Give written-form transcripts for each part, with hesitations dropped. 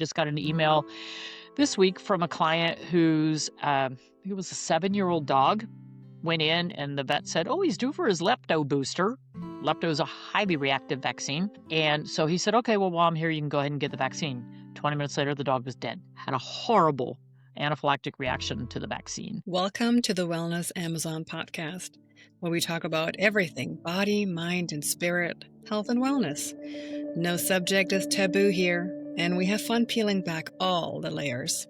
Just got an email this week from a client whose, I think it was a 7-year-old dog, went in and the vet said, oh, he's due for his lepto booster. Lepto is a highly reactive vaccine. And so he said, okay, well, while I'm here, you can go ahead and get the vaccine. 20 minutes later, the dog was dead. Had a horrible anaphylactic reaction to the vaccine. Welcome to the Wellness Amazon podcast, where we talk about everything body, mind, and spirit, health, and wellness. No subject is taboo here, and we have fun peeling back all the layers.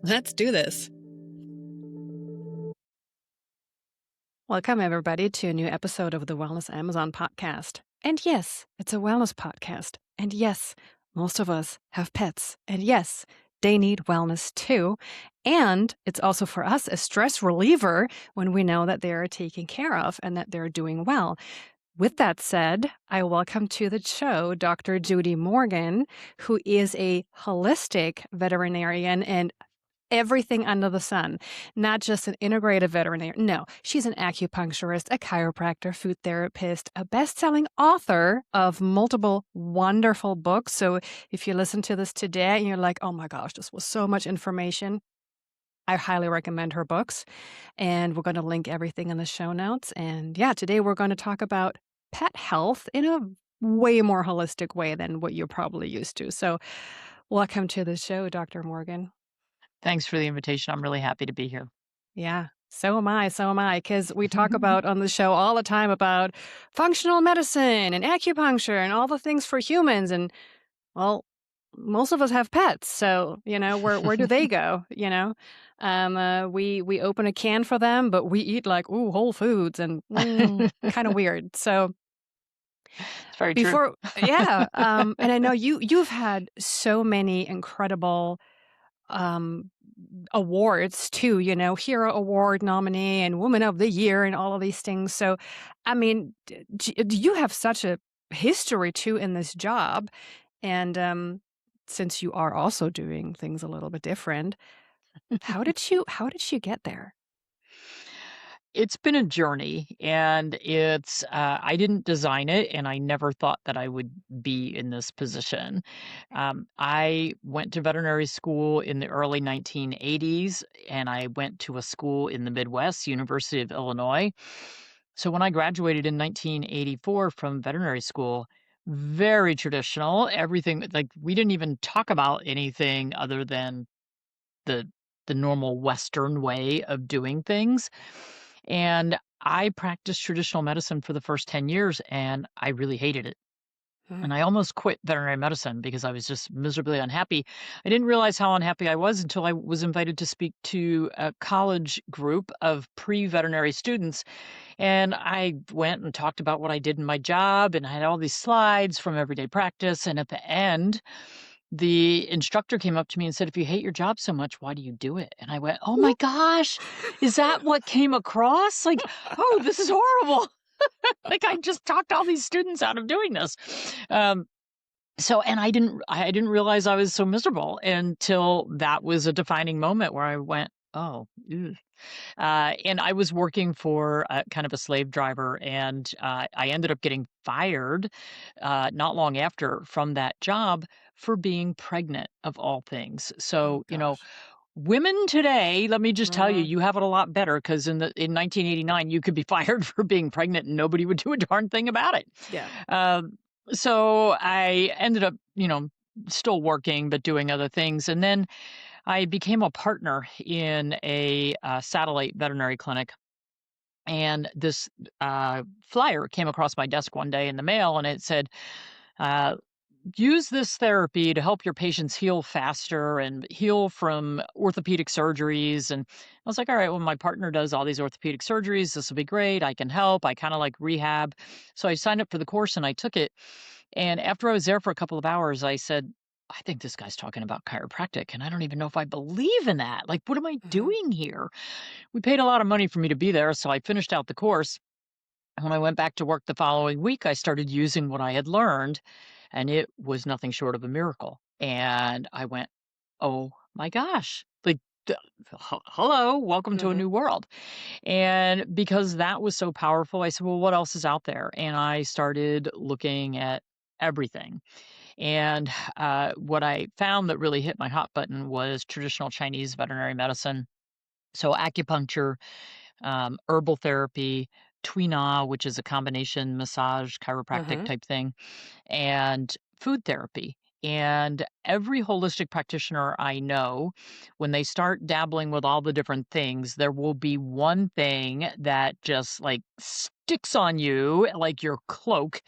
Let's do this. Welcome, everybody, to a new episode of the Wellness Amazon podcast. And yes, it's a wellness podcast. And yes, most of us have pets. And yes, they need wellness too. And it's also for us a stress reliever when we know that they are taken care of and that they're doing well. With that said, I welcome to the show Dr. Judy Morgan, who is a holistic veterinarian and everything under the sun, not just an integrative veterinarian. No, she's an acupuncturist, a chiropractor, food therapist, a best-selling author of multiple wonderful books. So if you listen to this today and you're like, oh my gosh, this was so much information, I highly recommend her books. And we're going to link everything in the show notes. And yeah, today we're going to talk about pet health in a way more holistic way than what you're probably used to. So welcome to the show, Dr. Morgan. Thanks for the invitation. I'm really happy to be here. Yeah, so am I. Because we talk about on the show all the time about functional medicine and acupuncture and all the things for humans. And well, most of us have pets. So, where do they go? We open a can for them, but we eat like, Whole Foods and kind of weird. So It's very true. Yeah. And I know you've had so many incredible awards too, Hero Award nominee and Woman of the Year and all of these things. So, I mean, you have such a history too in this job. And since you are also doing things a little bit different, how did you get there? It's been a journey, and it's I didn't design it, and I never thought that I would be in this position. I went to veterinary school in the early 1980s, and I went to a school in the Midwest, University of Illinois. So when I graduated in 1984 from veterinary school, very traditional, everything like we didn't even talk about anything other than the the normal Western way of doing things. And I practiced traditional medicine for the first 10 years, and I really hated it. Hmm. And I almost quit veterinary medicine because I was just miserably unhappy. I didn't realize how unhappy I was until I was invited to speak to a college group of pre-veterinary students. And I went and talked about what I did in my job, and I had all these slides from everyday practice. And at the end, the instructor came up to me and said, if you hate your job so much, why do you do it? And I went, oh my gosh, is that what came across? Like, oh, this is horrible. Like I just talked all these students out of doing this. And I didn't realize I was so miserable until that was a defining moment where I went, oh, ew. And I was working for kind of a slave driver, and I ended up getting fired not long after from that job for being pregnant, of all things. So, Gosh. women today, let me just tell you, Mhm. you have it a lot better because in 1989 you could be fired for being pregnant and nobody would do a darn thing about it. Yeah. So I ended up, still working but doing other things, and then I became a partner in a satellite veterinary clinic. And this flyer came across my desk one day in the mail, and it said, uh, use this therapy to help your patients heal faster and heal from orthopedic surgeries. And I was like, all right, well, my partner does all these orthopedic surgeries. This will be great. I can help. I kind of like rehab. So I signed up for the course and I took it. And after I was there for a couple of hours, I said, I think this guy's talking about chiropractic, and I don't even know if I believe in that. Like, what am I Mhm. doing here? We paid a lot of money for me to be there, so I finished out the course. And when I went back to work the following week, I started using what I had learned, and it was nothing short of a miracle. And I went, oh my gosh, like, hello, welcome to a Mhm. new world. And because that was so powerful, I said, well, what else is out there? And I started looking at everything. And what I found that really hit my hot button was traditional Chinese veterinary medicine. So acupuncture, herbal therapy, Tuina, which is a combination massage chiropractic Uh-huh. type thing, and food therapy. And every holistic practitioner I know, when they start dabbling with all the different things, there will be one thing that just like sticks on you like your cloak.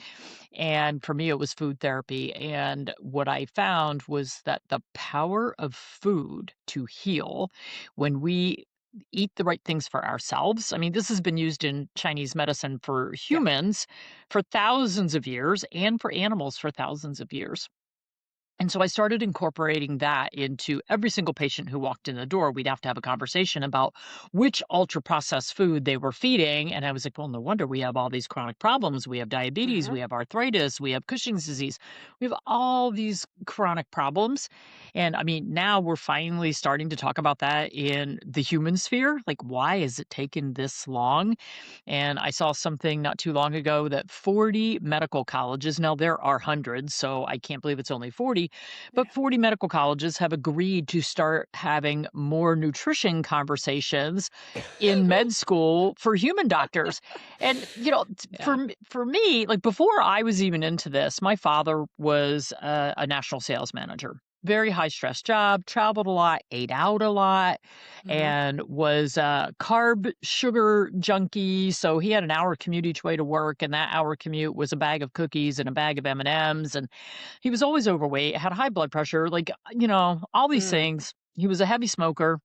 And for me, it was food therapy. And what I found was that the power of food to heal when we eat the right things for ourselves. I mean, this has been used in Chinese medicine for Yeah. humans for thousands of years and for animals for thousands of years. And so I started incorporating that into every single patient who walked in the door. We'd have to have a conversation about which ultra processed food they were feeding. And I was like, well, no wonder we have all these chronic problems. We have diabetes, Uh-huh. we have arthritis, we have Cushing's disease, we have all these chronic problems. And I mean, now we're finally starting to talk about that in the human sphere. Like, why has it taken this long? And I saw something not too long ago that 40 medical colleges, now there are hundreds, so I can't believe it's only 40, but Yeah. 40 medical colleges have agreed to start having more nutrition conversations in med school for human doctors. And, Yeah. for me, like before I was even into this, my father was a national sales manager. Very high stress job, traveled a lot, ate out a lot, Mm-hmm. and was a carb sugar junkie. So he had an hour commute each way to work, and that hour commute was a bag of cookies and a bag of M&Ms. And he was always overweight, had high blood pressure, like all these Mm. things. He was a heavy smoker.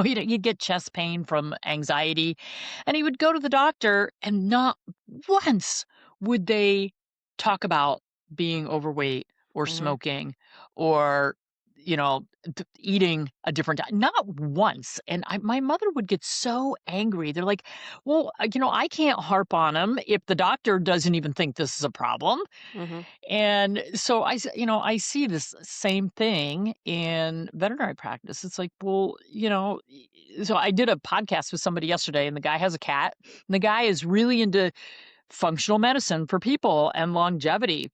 He'd get chest pain from anxiety, and he would go to the doctor, and not once would they talk about being overweight or Mm-hmm. smoking or, eating a different diet. Not once. And my mother would get so angry. They're like, well, I can't harp on him if the doctor doesn't even think this is a problem. Mm-hmm. And so I see this same thing in veterinary practice. It's like, well, so I did a podcast with somebody yesterday, and the guy has a cat, and the guy is really into functional medicine for people and longevity.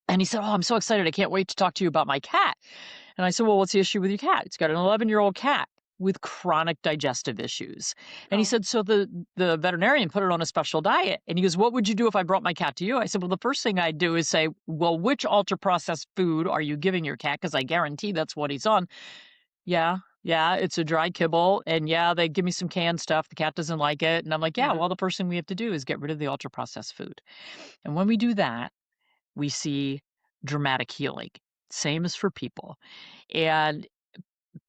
And he said, "Oh, I'm so excited. I can't wait to talk to you about my cat." And I said, "Well, what's the issue with your cat?" It's got an 11-year-old cat with chronic digestive issues. And he Oh. said, "So the veterinarian put it on a special diet." And he goes, "What would you do if I brought my cat to you?" I said, "Well, the first thing I'd do is say, 'Well, which ultra processed food are you giving your cat?' Because I guarantee that's what he's on." "Yeah, yeah, it's a dry kibble. And yeah, they give me some canned stuff. The cat doesn't like it." And I'm like, "Yeah, Uh-huh. well, the first thing we have to do is get rid of the ultra processed food." And when we do that, we see dramatic healing. Same as for people. And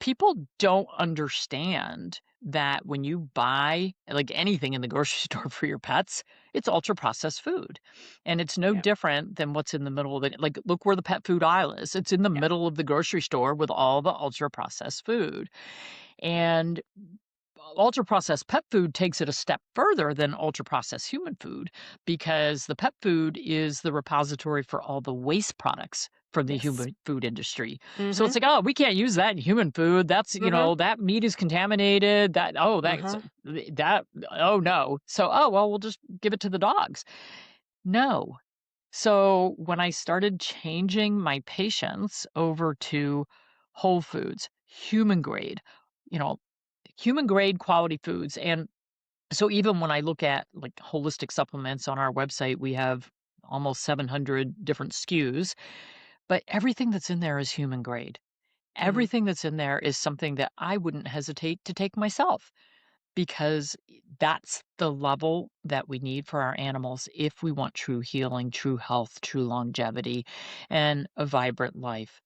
people don't understand that when you buy like anything in the grocery store for your pets, it's ultra processed food. And it's no Yeah. different than what's in the middle of it. Like, look where the pet food aisle is. It's in the Yeah. middle of the grocery store with all the ultra processed food. And ultra processed pet food takes it a step further than ultra processed human food because the pet food is the repository for all the waste products from the Yes. human food industry. So Mm-hmm. it's like, oh, we can't use that in human food. That's, Mm-hmm. that meat is contaminated. Uh-huh. Oh no. So, oh, well, we'll just give it to the dogs. No. So when I started changing my patients over to whole foods, human grade, you know, human grade quality foods. And so even when I look at like holistic supplements on our website, we have almost 700 different SKUs, but everything that's in there is human grade. Mm-hmm. Everything that's in there is something that I wouldn't hesitate to take myself because that's the level that we need for our animals if we want true healing, true health, true longevity, and a vibrant life.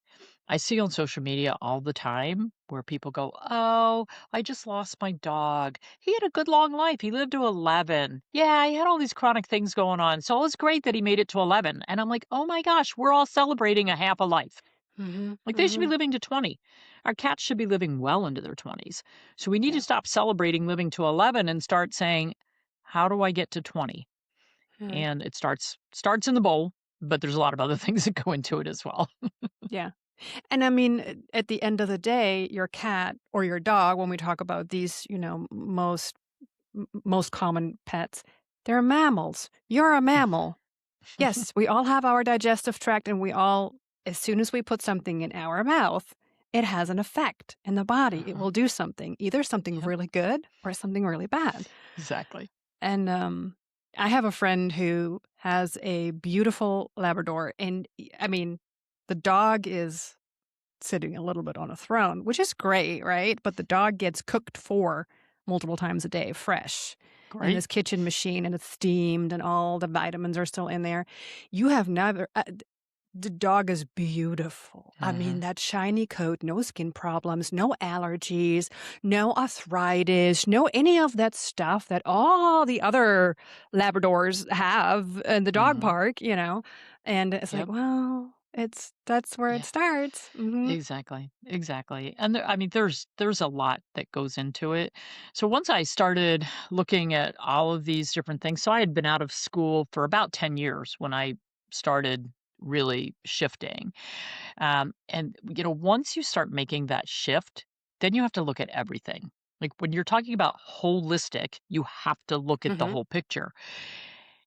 I see on social media all the time where people go, "Oh, I just lost my dog. He had a good long life. He lived to 11. Yeah, he had all these chronic things going on. So it's great that he made it to 11." And I'm like, "Oh my gosh, we're all celebrating a half a life. Mm-hmm. Like they should be Mm-hmm. living to 20. Our cats should be living well into their 20s. So we need to Yeah. stop celebrating living to 11 and start saying, how do I get to 20?" Mm-hmm. And it starts in the bowl, but there's a lot of other things that go into it as well. Yeah. And I mean, at the end of the day, your cat or your dog, when we talk about these, most common pets, they're mammals. You're a mammal. Yes, we all have our digestive tract, and we all, as soon as we put something in our mouth, it has an effect in the body. It Uh-huh. will do something, either something Yep, really good or something really bad. exactly. And I have a friend who has a beautiful Labrador, and I mean, the dog is sitting a little bit on a throne, which is great, right? But the dog gets cooked for multiple times a day, fresh in Great. this kitchen machine, and it's steamed, and all the vitamins are still in there. You have never. The dog is beautiful. I mean, Mhm. that shiny coat, no skin problems, no allergies, no arthritis, no any of that stuff that all the other Labradors have in the dog Mhm. park, you know? And it's like, Yep. well, that's where it Yeah. starts. Mhm. Exactly. Exactly. And I mean, there's a lot that goes into it. So once I started looking at all of these different things, so I had been out of school for about 10 years when I started really shifting. And once you start making that shift, then you have to look at everything. Like when you're talking about holistic, you have to look at the Mhm. whole picture.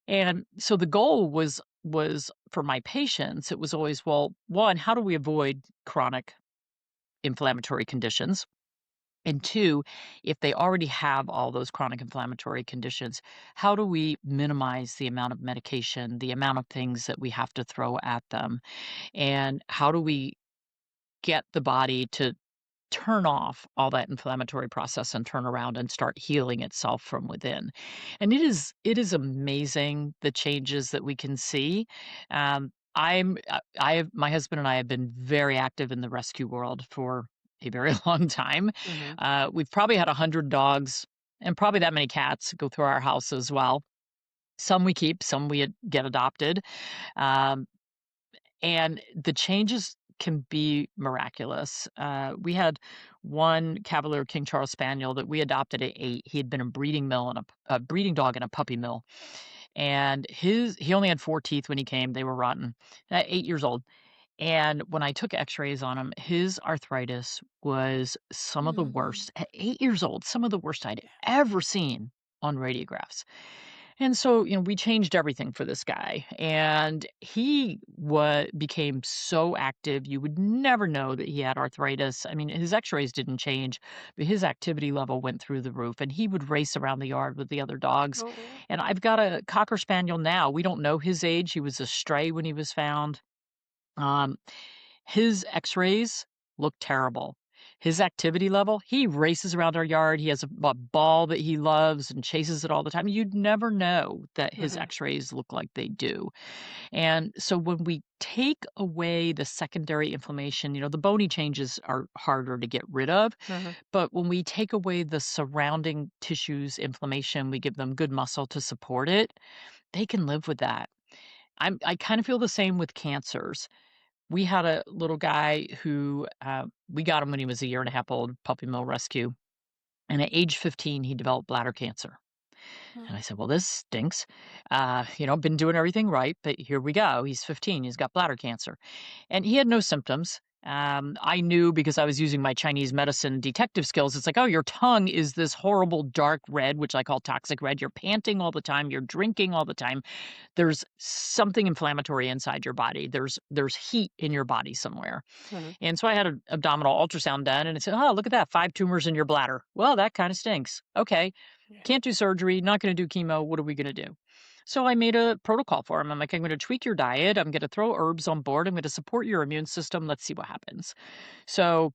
And so the goal was for my patients, it was always, well, one, how do we avoid chronic inflammatory conditions? And two, if they already have all those chronic inflammatory conditions, how do we minimize the amount of medication, the amount of things that we have to throw at them? And how do we get the body to turn off all that inflammatory process and turn around and start healing itself from within? And it is amazing the changes that we can see. I have my husband and I have been very active in the rescue world for a very long time. Mhm. We've probably had 100 dogs and probably that many cats go through our house as well. Some we keep, some get adopted. Um, and the changes can be miraculous. We had one Cavalier King Charles Spaniel that we adopted at 8. He had been a breeding mill and a breeding dog in a puppy mill, and he only had 4 teeth when he came. They were rotten at 8 years old. And when I took X-rays on him, his arthritis was some of the Mm. worst at 8 years old. Some of the worst I'd Yeah. ever seen on radiographs. And so, we changed everything for this guy, and he became so active, you would never know that he had arthritis. I mean, his X-rays didn't change, but his activity level went through the roof, and he would race around the yard with the other dogs. Oh. And I've got a Cocker Spaniel now. We don't know his age. He was a stray when he was found. Um, his X-rays look terrible. His activity level, he races around our yard. He has a ball that he loves and chases it all the time. You'd never know that his Mhm. X-rays look like they do. And so when we take away the secondary inflammation, the bony changes are harder to get rid of. Mhm. But when we take away the surrounding tissues inflammation, we give them good muscle to support it, they can live with that. I kind of feel the same with cancers. We had a little guy who, we got him when he was a year and a half old, puppy mill rescue, and at age 15, he developed bladder cancer. And I Mhm. said, "Well, this stinks. Been doing everything right, but here we go. He's 15, he's got bladder cancer." And he had no symptoms. I knew because I was using my Chinese medicine detective skills. It's like, "Oh, your tongue is this horrible dark red, which I call toxic red. You're panting all the time, you're drinking all the time. There's something inflammatory inside your body. There's heat in your body somewhere." Mhm. And so I had an abdominal ultrasound done and it said, "Oh, look at that, 5 tumors in your bladder." Well, that kind of stinks. Okay. Yeah. Can't do surgery, not going to do chemo. What are we going to do? So I made a protocol for him. I'm like, I'm going to tweak your diet. I'm going to throw herbs on board. I'm going to support your immune system. Let's see what happens. So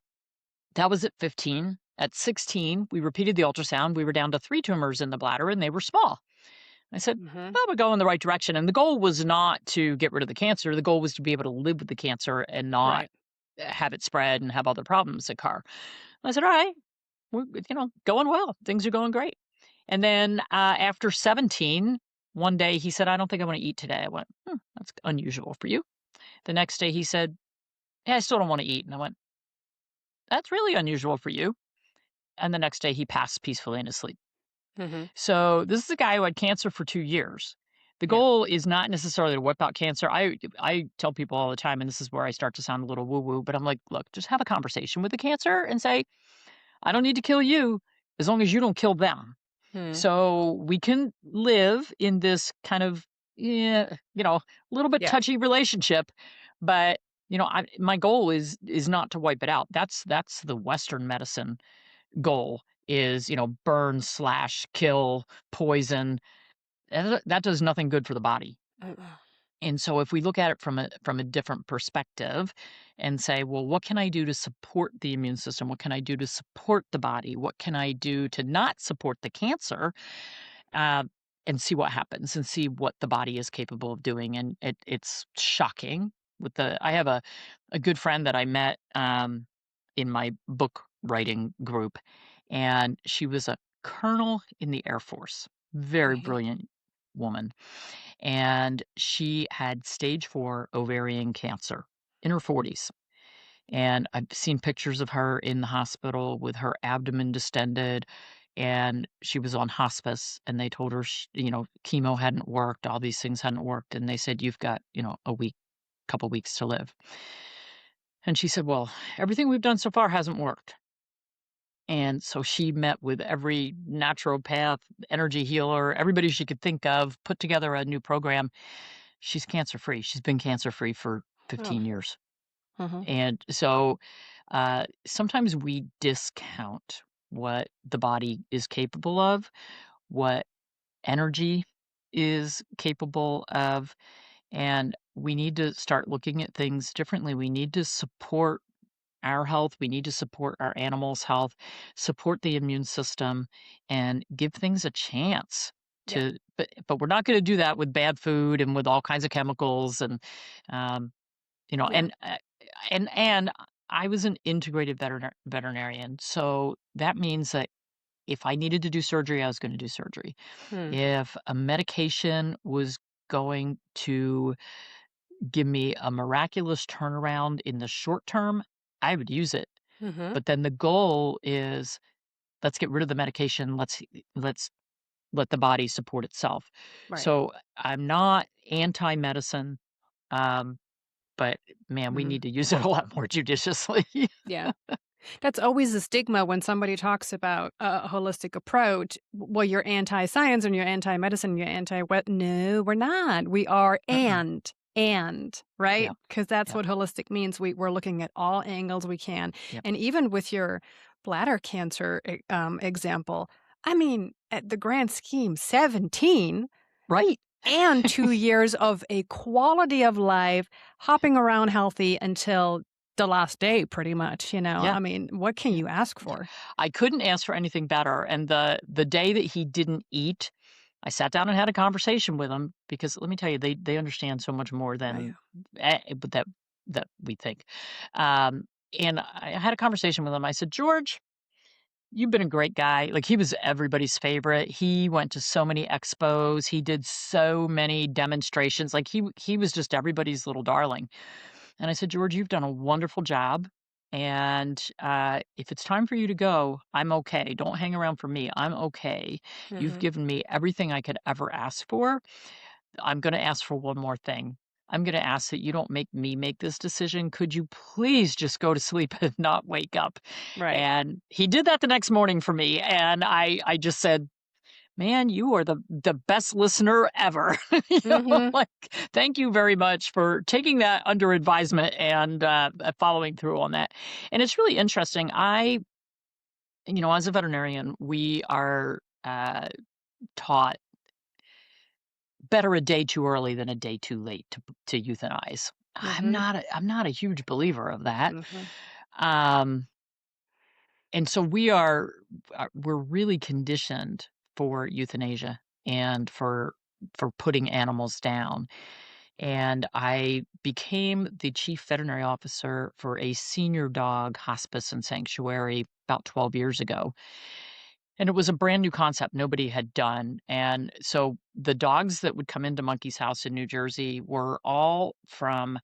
that was at 15. At 16, we repeated the ultrasound. We were down to 3 tumors in the bladder and they were small. I said, Mhm. "Well, we're going in the right direction." And the goal was not to get rid of the cancer. The goal was to be able to live with the cancer and not Right. have it spread and have other problems occur. I said, "All right, we're going well. Things are going great." And then after 17, one day he said, "I don't think I want to eat today." I went, "That's unusual for you." The next day he said, "Yeah, I still don't want to eat." And I went, "That's really unusual for you." And the next day he passed peacefully in his sleep. Mhm. So this is a guy who had cancer for 2 years. The Yeah. goal is not necessarily to wipe out cancer. I tell people all the time, and this is where I start to sound a little woo woo, but I'm like, look, just have a conversation with the cancer and say, I don't need to kill you as long as you don't kill them. Mhm. So we can live in this kind of yeah, a little bit Yeah. touchy relationship, but my goal is not to wipe it out. That's the Western medicine goal is, burn, slash, kill, poison. That does nothing good for the body. Uh-uh. And so if we look at it from a different perspective and say, well, what can I do to support the immune system? What can I do to support the body? What can I do to not support the cancer? uh, and see what happens and see what the body is capable of doing. And it's shocking. I have a good friend that I met in my book writing group, and she was a colonel in the Air Force, very Right. brilliant woman, and she had stage 4 ovarian cancer in her 40s. And I've seen pictures of her in the hospital with her abdomen distended, and she was on hospice, and they told her, chemo hadn't worked, all these things hadn't worked, and they said, "You've got, a week, couple weeks to live." And she said, "Well, everything we've done so far hasn't worked." And so she met with every naturopath, energy healer, everybody she could think of, put together a new program. She's cancer free. She's been cancer free for Oh. 15 years. Uh-huh. And so sometimes we discount what the body is capable of, what energy is capable of, and we need to start looking at things differently. We need to support our health, we need to support our animals' health, support the immune system, and give things a chance Yeah. but we're not going to do that with bad food and with all kinds of chemicals and um, you know, Yeah. and I was an integrative veterinarian, so that means that if I needed to do surgery, I was gonna do surgery. Hmm. If a medication was going to give me a miraculous turnaround in the short term, I would use it. Mhm. But then the goal is, let's get rid of the medication, let's let the body support itself. Right. So, I'm not anti-medicine, um, but man, we Mhm. need to use it a lot more judiciously. Yeah. That's always a stigma when somebody talks about a holistic approach. Well, you're anti-science and you're anti-medicine, you're anti-what? No, we're not. We are Mm-mm. right? Yep, Because that's yep, what holistic means. We're looking at all angles we can. yep. And even with your bladder cancer example, I mean, at the grand scheme, 17 Right. and 2 years of a quality of life, hopping around healthy until the last day pretty much, you know? Yeah, I mean, what can yeah, you ask yeah. for? I couldn't ask for anything better, and the day that he didn't eat, I sat down and had a conversation with him because let me tell you, they understand so much more Oh, yeah. than but that we think. Um, and I had a conversation with him. I said, "George, you've been a great guy." Like, he was everybody's favorite. He went to so many expos. He did so many demonstrations. Like, he was just everybody's little darling. And I said, "George, you've done a wonderful job. And if it's time for you to go, I'm okay. Don't hang around for me. I'm okay. You've Mhm. given me everything I could ever ask for. I'm going to ask for one more thing. I'm going to ask that you don't make me make this decision. Could you please just go to sleep and not wake up?" Right. And he did that the next morning for me. And I just said, "Man, you are the best listener ever." Mhm. Like, thank you very much for taking that under advisement and, following through on that. And it's really interesting. As a veterinarian, we are, taught better a day too early than a day too late to euthanize. Mhm. I'm not a huge believer of that. Mhm. Um, and so we're really conditioned for euthanasia and for putting animals down. And I became the chief veterinary officer for a senior dog hospice and sanctuary about 12 years ago. And it was a brand new concept nobody had done. And so the dogs that would come into Monkey's House in New Jersey were all from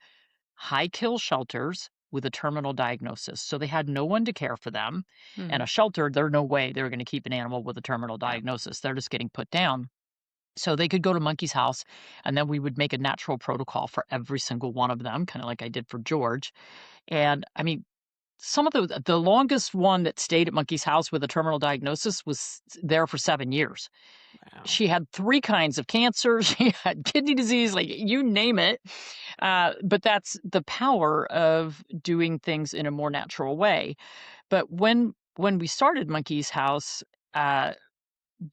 high kill shelters with a terminal diagnosis. So they had no one to care for them. And Mhm. a shelter, there's no way they were going to keep an animal with a terminal Yeah. diagnosis. They're just getting put down. So they could go to Monkey's House, and then we would make a natural protocol for every single one of them, kind of like I did for George. And I mean, some of the longest one that stayed at Monkey's house with a terminal diagnosis was there for 7 years. Wow. She had 3 kinds of cancer, she had kidney disease, like, you name it, but that's the power of doing things in a more natural way. But when we started Monkey's house, uh,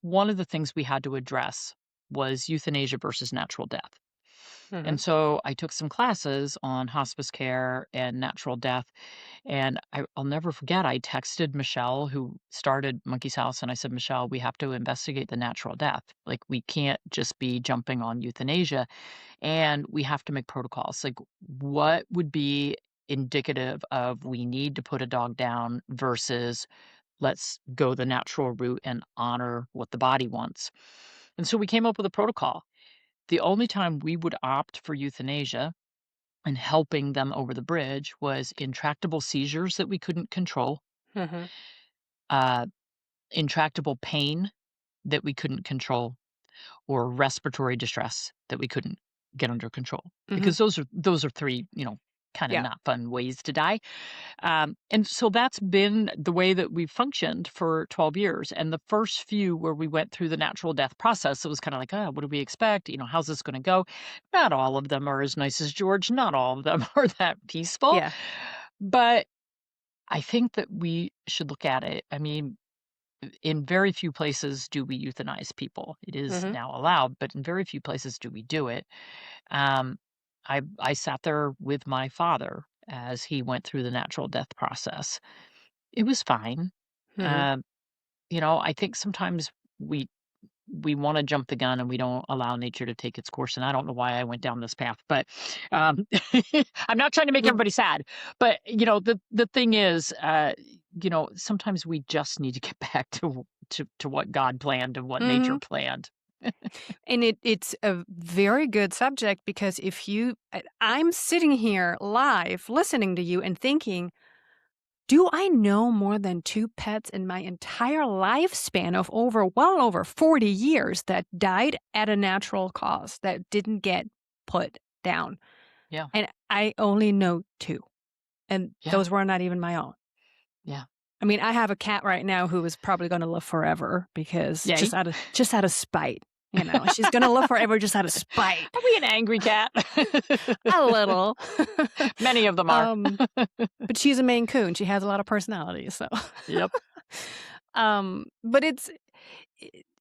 one of the things we had to address was euthanasia versus natural death. And Mhm. so I took some classes on hospice care and natural death. And I'll never forget, I texted Michelle, who started Monkey's House, and I said, Michelle, we have to investigate the natural death. Like, we can't just be jumping on euthanasia, and we have to make protocols. Like, what would be indicative of we need to put a dog down versus let's go the natural route and honor what the body wants. And so we came up with a protocol. The only time we would opt for euthanasia and helping them over the bridge was intractable seizures that we couldn't control, Mhm. uh, intractable pain that we couldn't control, or respiratory distress that we couldn't get under control. Mhm. Because those are 3, kind of Yeah. not fun ways to die. And so that's been the way that we've functioned for 12 years. And the first few where we went through the natural death process, it was kind of like, oh, what do we expect? How's this going to go? Not all of them are as nice as George. Not all of them are that peaceful. Yeah. But I think that we should look at it. I mean, in very few places do we euthanize people. It is Mhm. now allowed, but in very few places do we do it. Um, I sat there with my father as he went through the natural death process. It was fine. Mhm. Um, I think sometimes we we wanna jump the gun and we don't allow nature to take its course, and I don't know why I went down this path, but, um, I'm not trying to make Mhm. everybody sad, but, the thing is, sometimes we just need to get back to what God planned and what nature Mhm. planned. And it's a very good subject because I'm sitting here live listening to you and thinking, do I know more than 2 pets in my entire lifespan of well over 40 years that died at a natural cause that didn't get put down? Yeah, And I only know 2, and yeah, those were not even my own. yeah. I mean, I have a cat right now who is probably gonna live forever because Yeah, just out of spite, she's gonna live forever just out of spite. are we an angry cat? A little. Many of them are. Um, but she's a Maine Coon, she has a lot of personality, so Yep. but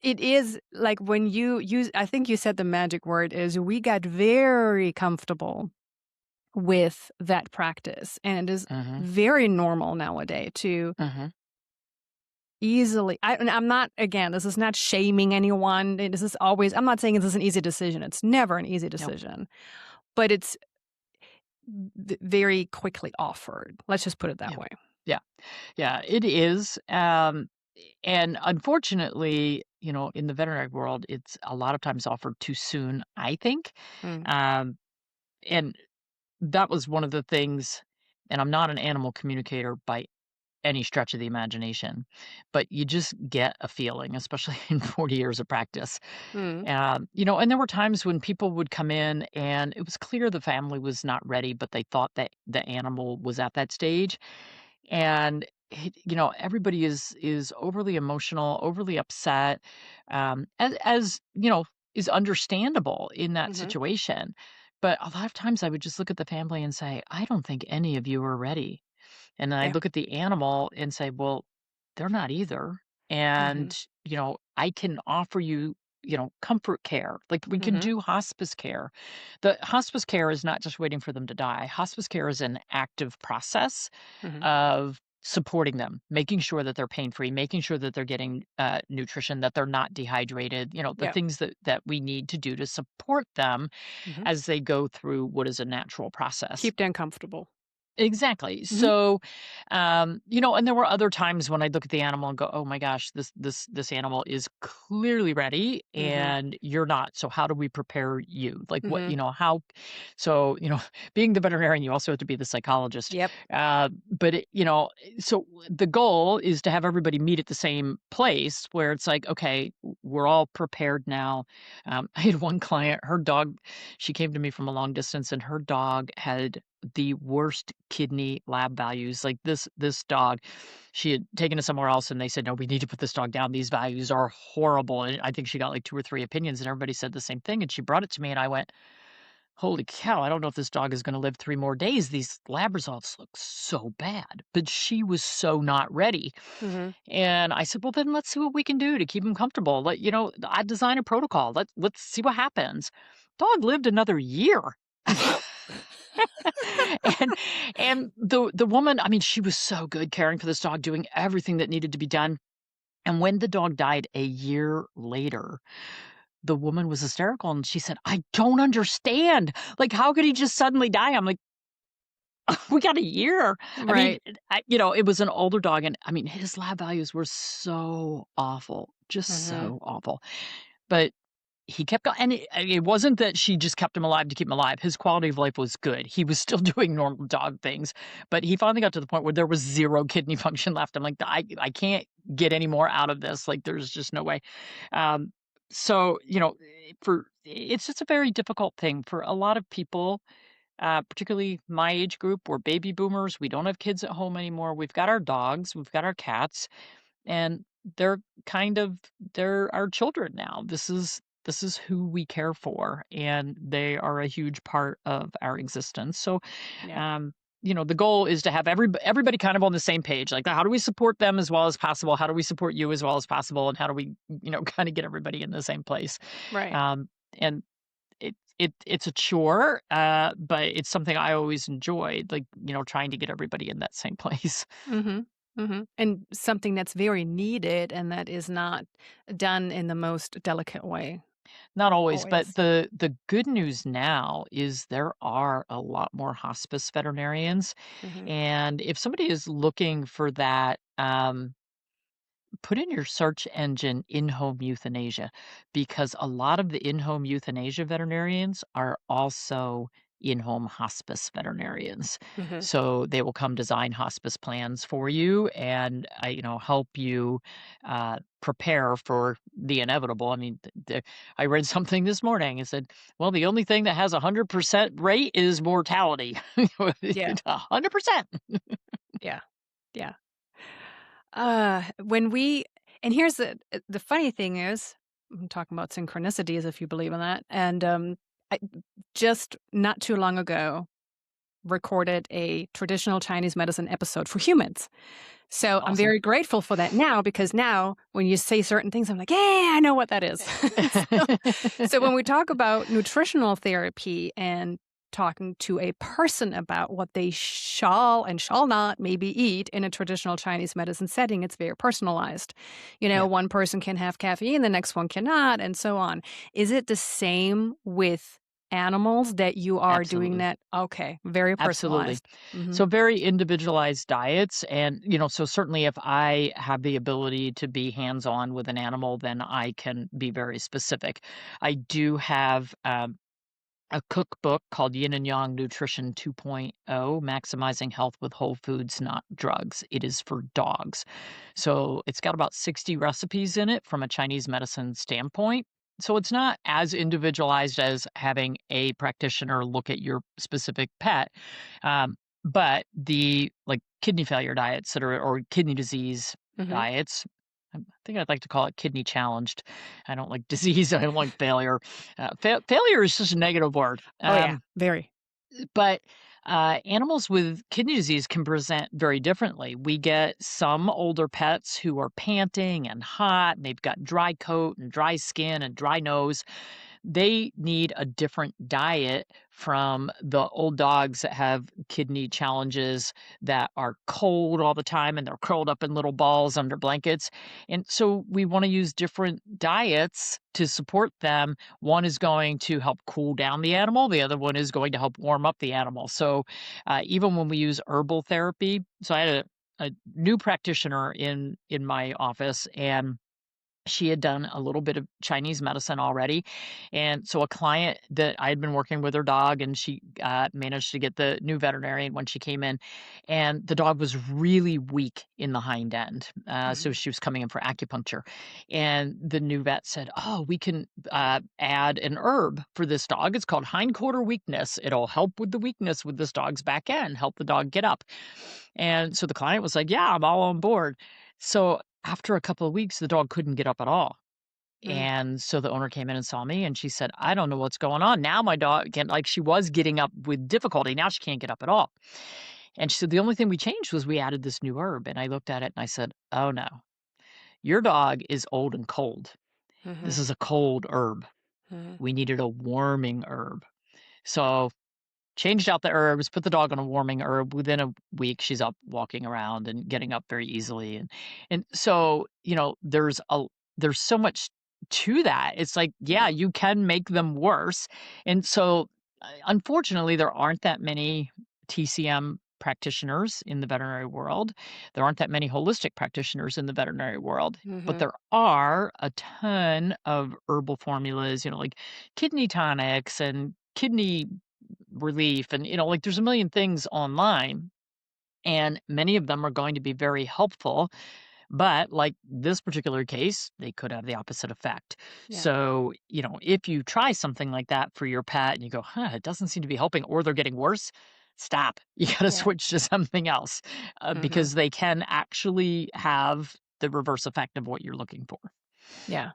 it is like when you use I think you said the magic word is we got very comfortable with that practice, and it is Mhm, very normal nowadays to mhm. easily and I'm not again, this is not shaming anyone, this is always I'm not saying this is an easy decision, it's never an easy Nope. decision, but it's very quickly offered. Let's just put it that Yeah. way. Yeah. Yeah, it is, and unfortunately, in the veterinary world, it's a lot of times offered too soon, I think, Mm, um, and that was one of the things, and I'm not an animal communicator by any stretch of the imagination, but you just get a feeling, especially in 40 years of practice. mm, And there were times when people would come in and it was clear the family was not ready, but they thought that the animal was at that stage. And everybody is overly emotional, overly upset, as is understandable in that mhm, situation. But a lot of times I would just look at the family and say, I don't think any of you are ready. And then I yeah, look at the animal and say, well, they're not either. mhm, And, I can offer you, comfort care. Like, we can mhm, do hospice care. The hospice care is not just waiting for them to die. Hospice care is an active process mhm, of supporting them, making sure that they're pain free, making sure that they're getting nutrition, that they're not dehydrated, the yeah, things that we need to do to support them mhm. as they go through what is a natural process. Keep them comfortable. Exactly. Mhm, So, and there were other times when I'd look at the animal and go, "Oh my gosh, this animal is clearly ready, mhm, and you're not. So how do we prepare you? Like, what, mhm, how?" So, being the veterinarian, you also have to be the psychologist. yep, But so the goal is to have everybody meet at the same place where it's like, okay, we're all prepared now. I had one client, her dog. She came to me from a long distance, and her dog had the worst kidney lab values. Like this dog, she had taken it somewhere else and they said, "No, we need to put this dog down. These values are horrible." And I think she got like 2 or 3 opinions and everybody said the same thing. And she brought it to me and I went, "Holy cow, I don't know if this dog is gonna live 3 more days. These lab results look so bad." But she was so not ready. Mhm. And I said, "Well, then let's see what we can do to keep him comfortable. I design a protocol. Let's see what happens." Dog lived another year. And the woman, I mean, she was so good caring for this dog, doing everything that needed to be done. And when the dog died a year later, the woman was hysterical and she said, "I don't understand. Like, how could he just suddenly die?" I'm like, "We got a year." I mean, Right. it was an older dog and I mean, his lab values were so awful, just Mhm. so awful. But he kept going, and it wasn't that she just kept him alive to keep him alive. His quality of life was good. He was still doing normal dog things, but he finally got to the point where there was 0 kidney function left. I'm like, I can't get any more out of this. Like, there's just no way." Um, so, for it's just a very difficult thing for a lot of people, particularly my age group. We're baby boomers. We don't have kids at home anymore. We've got our dogs, we've got our cats, and they're they're our children now. This is who we care for, and they are a huge part of our existence. So, Yeah. um, the goal is to have everybody kind of on the same page. Like, how do we support them as well as possible? How do we support you as well as possible? And how do we, kind of get everybody in the same place? Right. Um, and it's a chore, but it's something I always enjoyed, like, trying to get everybody in that same place. Mhm. Mhm. And something that's very needed and that is not done in the most delicate way, Not always, but always. the good news now is there are a lot more hospice veterinarians, Mhm. and if somebody is looking for that, put in your search engine "in-home euthanasia" because a lot of the in-home euthanasia veterinarians are also in-home hospice veterinarians. Mhm. So they will come design hospice plans for you and, help you, prepare for the inevitable. I mean, I read something this morning. It said, "Well, the only thing that has 100% rate is mortality." Yeah. 100%. Yeah. Yeah. When we and here's the funny thing is, I'm talking about synchronicities if you believe in that, and, I just not too long ago recorded a traditional Chinese medicine episode for humans. So I'm Awesome. very grateful for that now because now when you say certain things, I'm like, yeah, I know what that is. So when we talk about nutritional therapy and talking to a person about what they shall and shall not maybe eat in a traditional Chinese medicine setting, it's very personalized. Yeah, One person can have caffeine, the next one cannot, and so on. Is it the same with animals that you are doing absolutely. that? Okay, very Absolutely. personalized. Hmm. So very individualized diets and, so certainly if I have the ability to be hands-on with an animal, then I can be very specific. I do have, a cookbook called Yin and Yang Nutrition 2.0, Maximizing Health with Whole Foods, Not Drugs. It is for dogs. So it's got about 60 recipes in it from a Chinese medicine standpoint. So it's not as individualized as having a practitioner look at your specific pet. Um, but the like kidney failure diets or kidney disease Hmm. diets, I think I'd like to call it kidney challenged. I don't like disease. I don't like failure. Failure is just a negative word. Oh, yeah, very. But animals with kidney disease can present very differently. We get some older pets who are panting and hot, and they've got dry coat and dry skin and dry nose. They need a different diet from the old dogs that have kidney challenges that are cold all the time and they're curled up in little balls under blankets. And so we want to use different diets to support them. One is going to help cool down the animal, the other one is going to help warm up the animal. So even when we use herbal therapy, so I had a new practitioner in my office and She had done a little bit of Chinese medicine already, and so a client that I had been working with her dog, and she, managed to get the new veterinarian when she came in, and the dog was really weak in the hind end, so Mhm. she was coming in for acupuncture, and the new vet said, "Oh, we can, add an herb for this dog. It's called hindquarter weakness. It'll help with the weakness with this dog's back end, help the dog get up." And so the client was like, "Yeah, I'm all on board." So after a couple of weeks, the dog couldn't get up at all. Mm. And so the owner came in and saw me and she said, "I don't know what's going on. Now my dog can like she was getting up with difficulty. Now she can't get up at all." And she said, "The only thing we changed was we added this new herb." And I looked at it and I said, "Oh no. Your dog is old and cold. This Mhm. is a cold herb. Mhm. We needed a warming herb." So changed out the herbs, put the dog on a warming herb. Within a week, she's up walking around and getting up very easily. And so, there's so much to that. It's like, yeah, Yeah. you can make them worse. And so, unfortunately, there aren't that many TCM practitioners in the veterinary world. There aren't that many holistic practitioners in the veterinary world. But Mhm. there are a ton of herbal formulas, like kidney tonics and kidney relief and like there's a million things online and many of them are going to be very helpful, but like this particular case they could have the opposite effect. Yeah. So if you try something like that for your pet and you go, it doesn't seem to be helping, or they're getting worse, stop. You got to Yeah. switch to something else, Mhm. because they can actually have the reverse effect of what you're looking for. Yeah.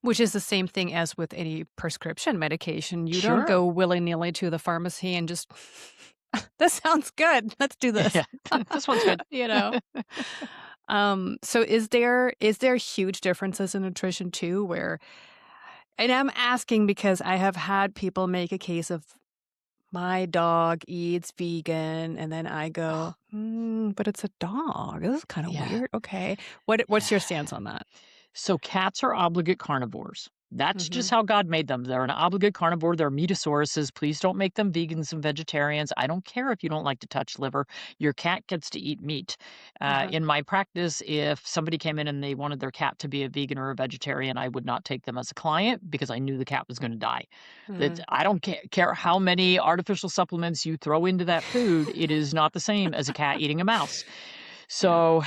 Which is the same thing as with any prescription medication. You don't Sure. go willy-nilly to the pharmacy and just, "This sounds good. Let's do this." Yeah. This one's good. You know? So is there huge differences in nutrition too where and I'm asking because I have had people make a case of my dog eats vegan, and then I go, but it's a dog. This is kind of Yeah. weird. Okay. What's Yeah. your stance on that? So cats are obligate carnivores. That's just Mhm. how God made them. They're an obligate carnivore. They're metosauruses. Please don't make them vegans and vegetarians. I don't care if you don't like to touch liver. Your cat gets to eat meat. Uh-huh. In my practice, if somebody came in and they wanted their cat to be a vegan or a vegetarian, I would not take them as a client because I knew the cat was going to die. Mhm. I don't care how many artificial supplements you throw into that food. It is not the same as a cat eating a mouse. Yeah. So,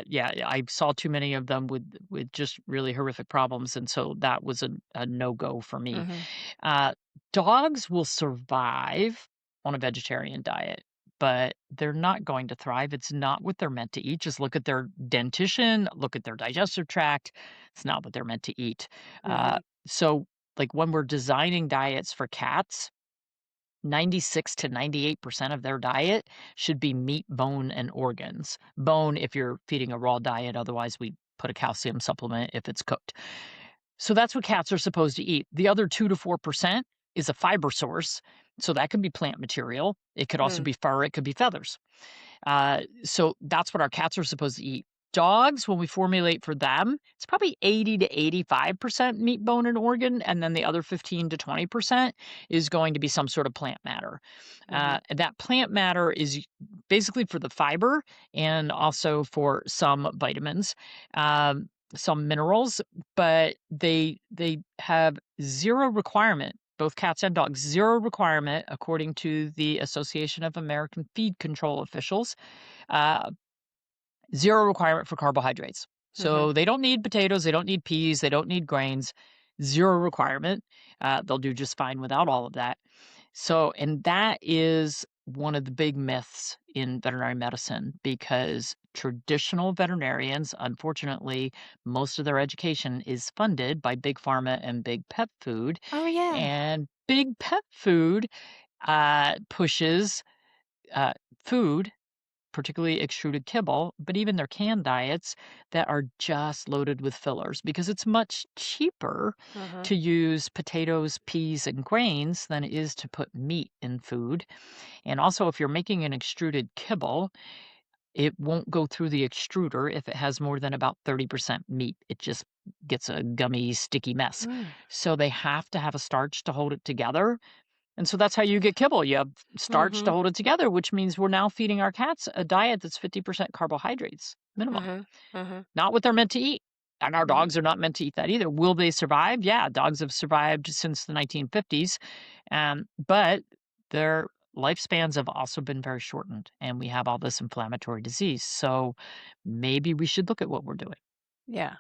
yeah, I saw too many of them with just really horrific problems, and so that was a no-go for me. Mhm. Uh, Dogs will survive on a vegetarian diet, but they're not going to thrive. It's not what they're meant to eat. Just look at their dentition, look at their digestive tract. It's not what they're meant to eat. Uh, Mhm. so, like when we're designing diets for cats, 96 to 98% of their diet should be meat, bone, and organs. Bone if you're feeding a raw diet, otherwise we put a calcium supplement if it's cooked. So that's what cats are supposed to eat. The other 2 to 4% is a fiber source. So that could be plant material. It could also Mm. be fur, it could be feathers. So that's what our cats are supposed to eat. Dogs, when we formulate for them, it's probably 80 to 85% meat, bone, and organ, and then the other 15 to 20% is going to be some sort of plant matter. Mhm. And that plant matter is basically for the fiber and also for some vitamins, some minerals, but they have zero requirement. Both cats and dogs, zero requirement, according to the Association of American Feed Control Officials, uh, zero requirement for carbohydrates. Mhm. So they don't need potatoes, they don't need peas, they don't need grains, zero requirement. They'll do just fine without all of that. So, and that is one of the big myths in veterinary medicine because traditional veterinarians, unfortunately, most of their education is funded by big pharma and big pet food. Oh, yeah. And big pet food pushes uh, food, particularly extruded kibble, but even their canned diets that are just loaded with fillers because it's much cheaper Uh-huh. to use potatoes, peas, and grains than it is to put meat in food. And also, if you're making an extruded kibble, it won't go through the extruder if it has more than about 30% meat. It just gets a gummy, sticky mess. Mm. So they have to have a starch to hold it together, and so that's how you get kibble. You have starch to Mhm. hold it together, which means we're now feeding our cats a diet that's 50% carbohydrates minimum, Mhm. Mhm. not what they're meant to eat. And our dogs are not meant to eat that either. Will they survive? Yeah, dogs have survived since the 1950s, but their lifespans have also been very shortened, and we have all this inflammatory disease. So maybe we should look at what we're doing. Yeah.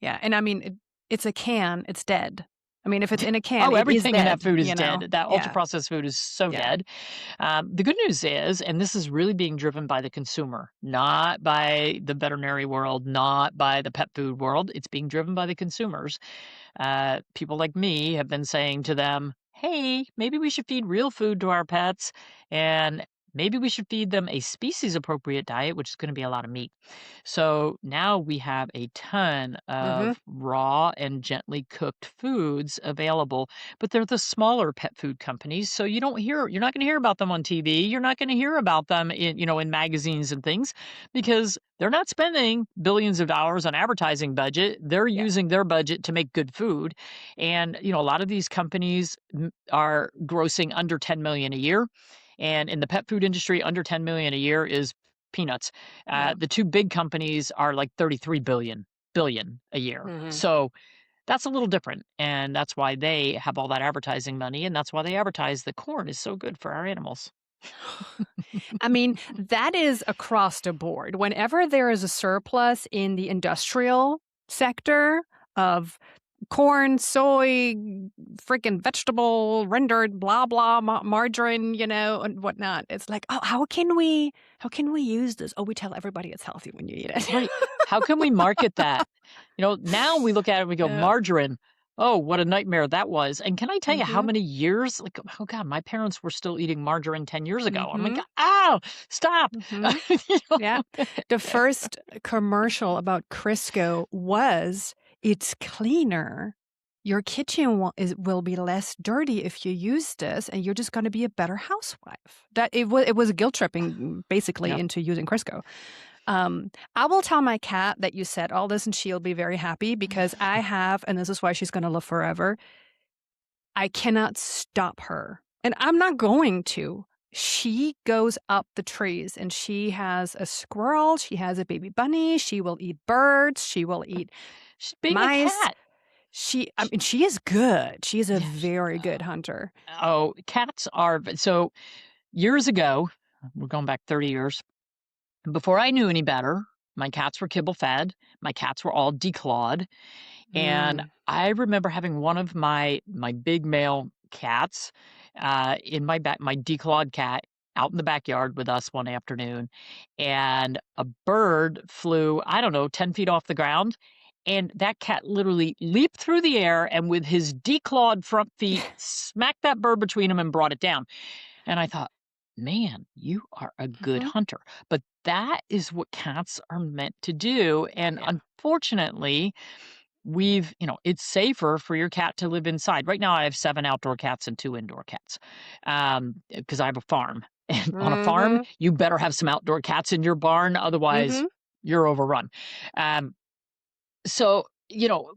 Yeah. And I mean, it's a can, it's dead. I mean, if it's in a can, Oh, it is everything in that dead, food is you know? dead. That ultra Yeah. processed food is so Yeah. dead. The good news is, and this is really being driven by the consumer, not by the veterinary world, not by the pet food world. It's being driven by the consumers. People like me have been saying to them, hey, maybe we should feed real food to our pets, and maybe we should feed them a species appropriate diet, which is going to be a lot of meat. So now we have a ton Mhm. of raw and gently cooked foods available, but they're the smaller pet food companies. So you're not going to hear about them on TV. You're not going to hear about them in magazines and things because they're not spending billions of dollars on advertising budget. They're Yeah. using their budget to make good food. And, a lot of these companies are grossing under 10 million a year. And in the pet food industry, under 10 million a year is peanuts. Yeah. The two big companies are like 33 billion a year. Mhm. So that's a little different. And that's why they have all that advertising money. And that's why they advertise that corn is so good for our animals. I mean, that is across the board. Whenever there is a surplus in the industrial sector of corn, soy, freaking vegetable, rendered, blah, blah, margarine, and whatnot, it's like, oh, how can we use this? Oh, we tell everybody it's healthy when you eat it. Right. How can we market that? Now we look at it and we go, Yeah. margarine. Oh, what a nightmare that was. And can I tell you how Mhm. many years? Like, oh God, my parents were still eating margarine 10 years ago. I'm like, Mhm. oh, stop. Mhm. You know? Yeah. The first commercial about Crisco was, it's cleaner. Your kitchen will be less dirty if you use this, and you're just going to be a better housewife. That it was guilt tripping basically Yeah. into using Crisco. I will tell my cat that you said all this, and she'll be very happy because I have, and this is why she's going to live forever. I cannot stop her, and I'm not going to. She goes up the trees and she has a squirrel, she has a baby bunny, she will eat birds, she will eat She's being a mice. cat. I mean, she is good. She is a Yeah. very good hunter. Oh, cats are. So years ago, we're going back 30 years, before I knew any better, my cats were kibble fed. My cats were all declawed. And Mm. I remember having one of my big male cats in my declawed cat out in the backyard with us one afternoon, and a bird flew, I don't know, 10 feet off the ground. And that cat literally leaped through the air and with his declawed front feet smacked that bird between them and brought it down. And I thought, man, you are a good Mhm. hunter. But that is what cats are meant to do. And Yeah. unfortunately, it's safer for your cat to live inside. Right now, I have 7 outdoor cats and 2 indoor cats because I have a farm. And on a farm, Mhm. you better have some outdoor cats in your barn. Otherwise, Mhm. you're overrun. Um, so,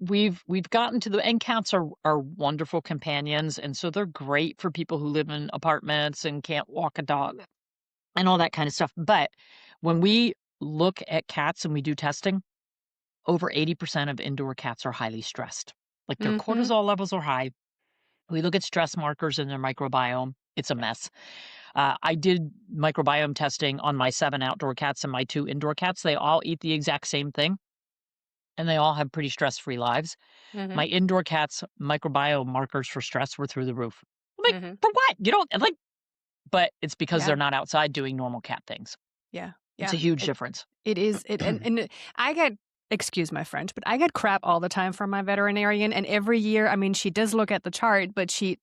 we've gotten to and cats are wonderful companions. And so they're great for people who live in apartments and can't walk a dog and all that kind of stuff. But when we look at cats and we do testing, over 80% of indoor cats are highly stressed. Like their Mhm. cortisol levels are high. We look at stress markers in their microbiome. It's a mess. I did microbiome testing on my 7 outdoor cats and my 2 indoor cats. They all eat the exact same thing and they all have pretty stress free lives. Mhm. My indoor cats' microbiome markers for stress were through the roof. I'm like, Mhm. for what? You don't like, but it's because Yeah. they're not outside doing normal cat things. Yeah. It's a Yeah. huge difference. It is I get, excuse my French, but I get crap all the time from my veterinarian, and every year, I mean, she does look at the chart, but she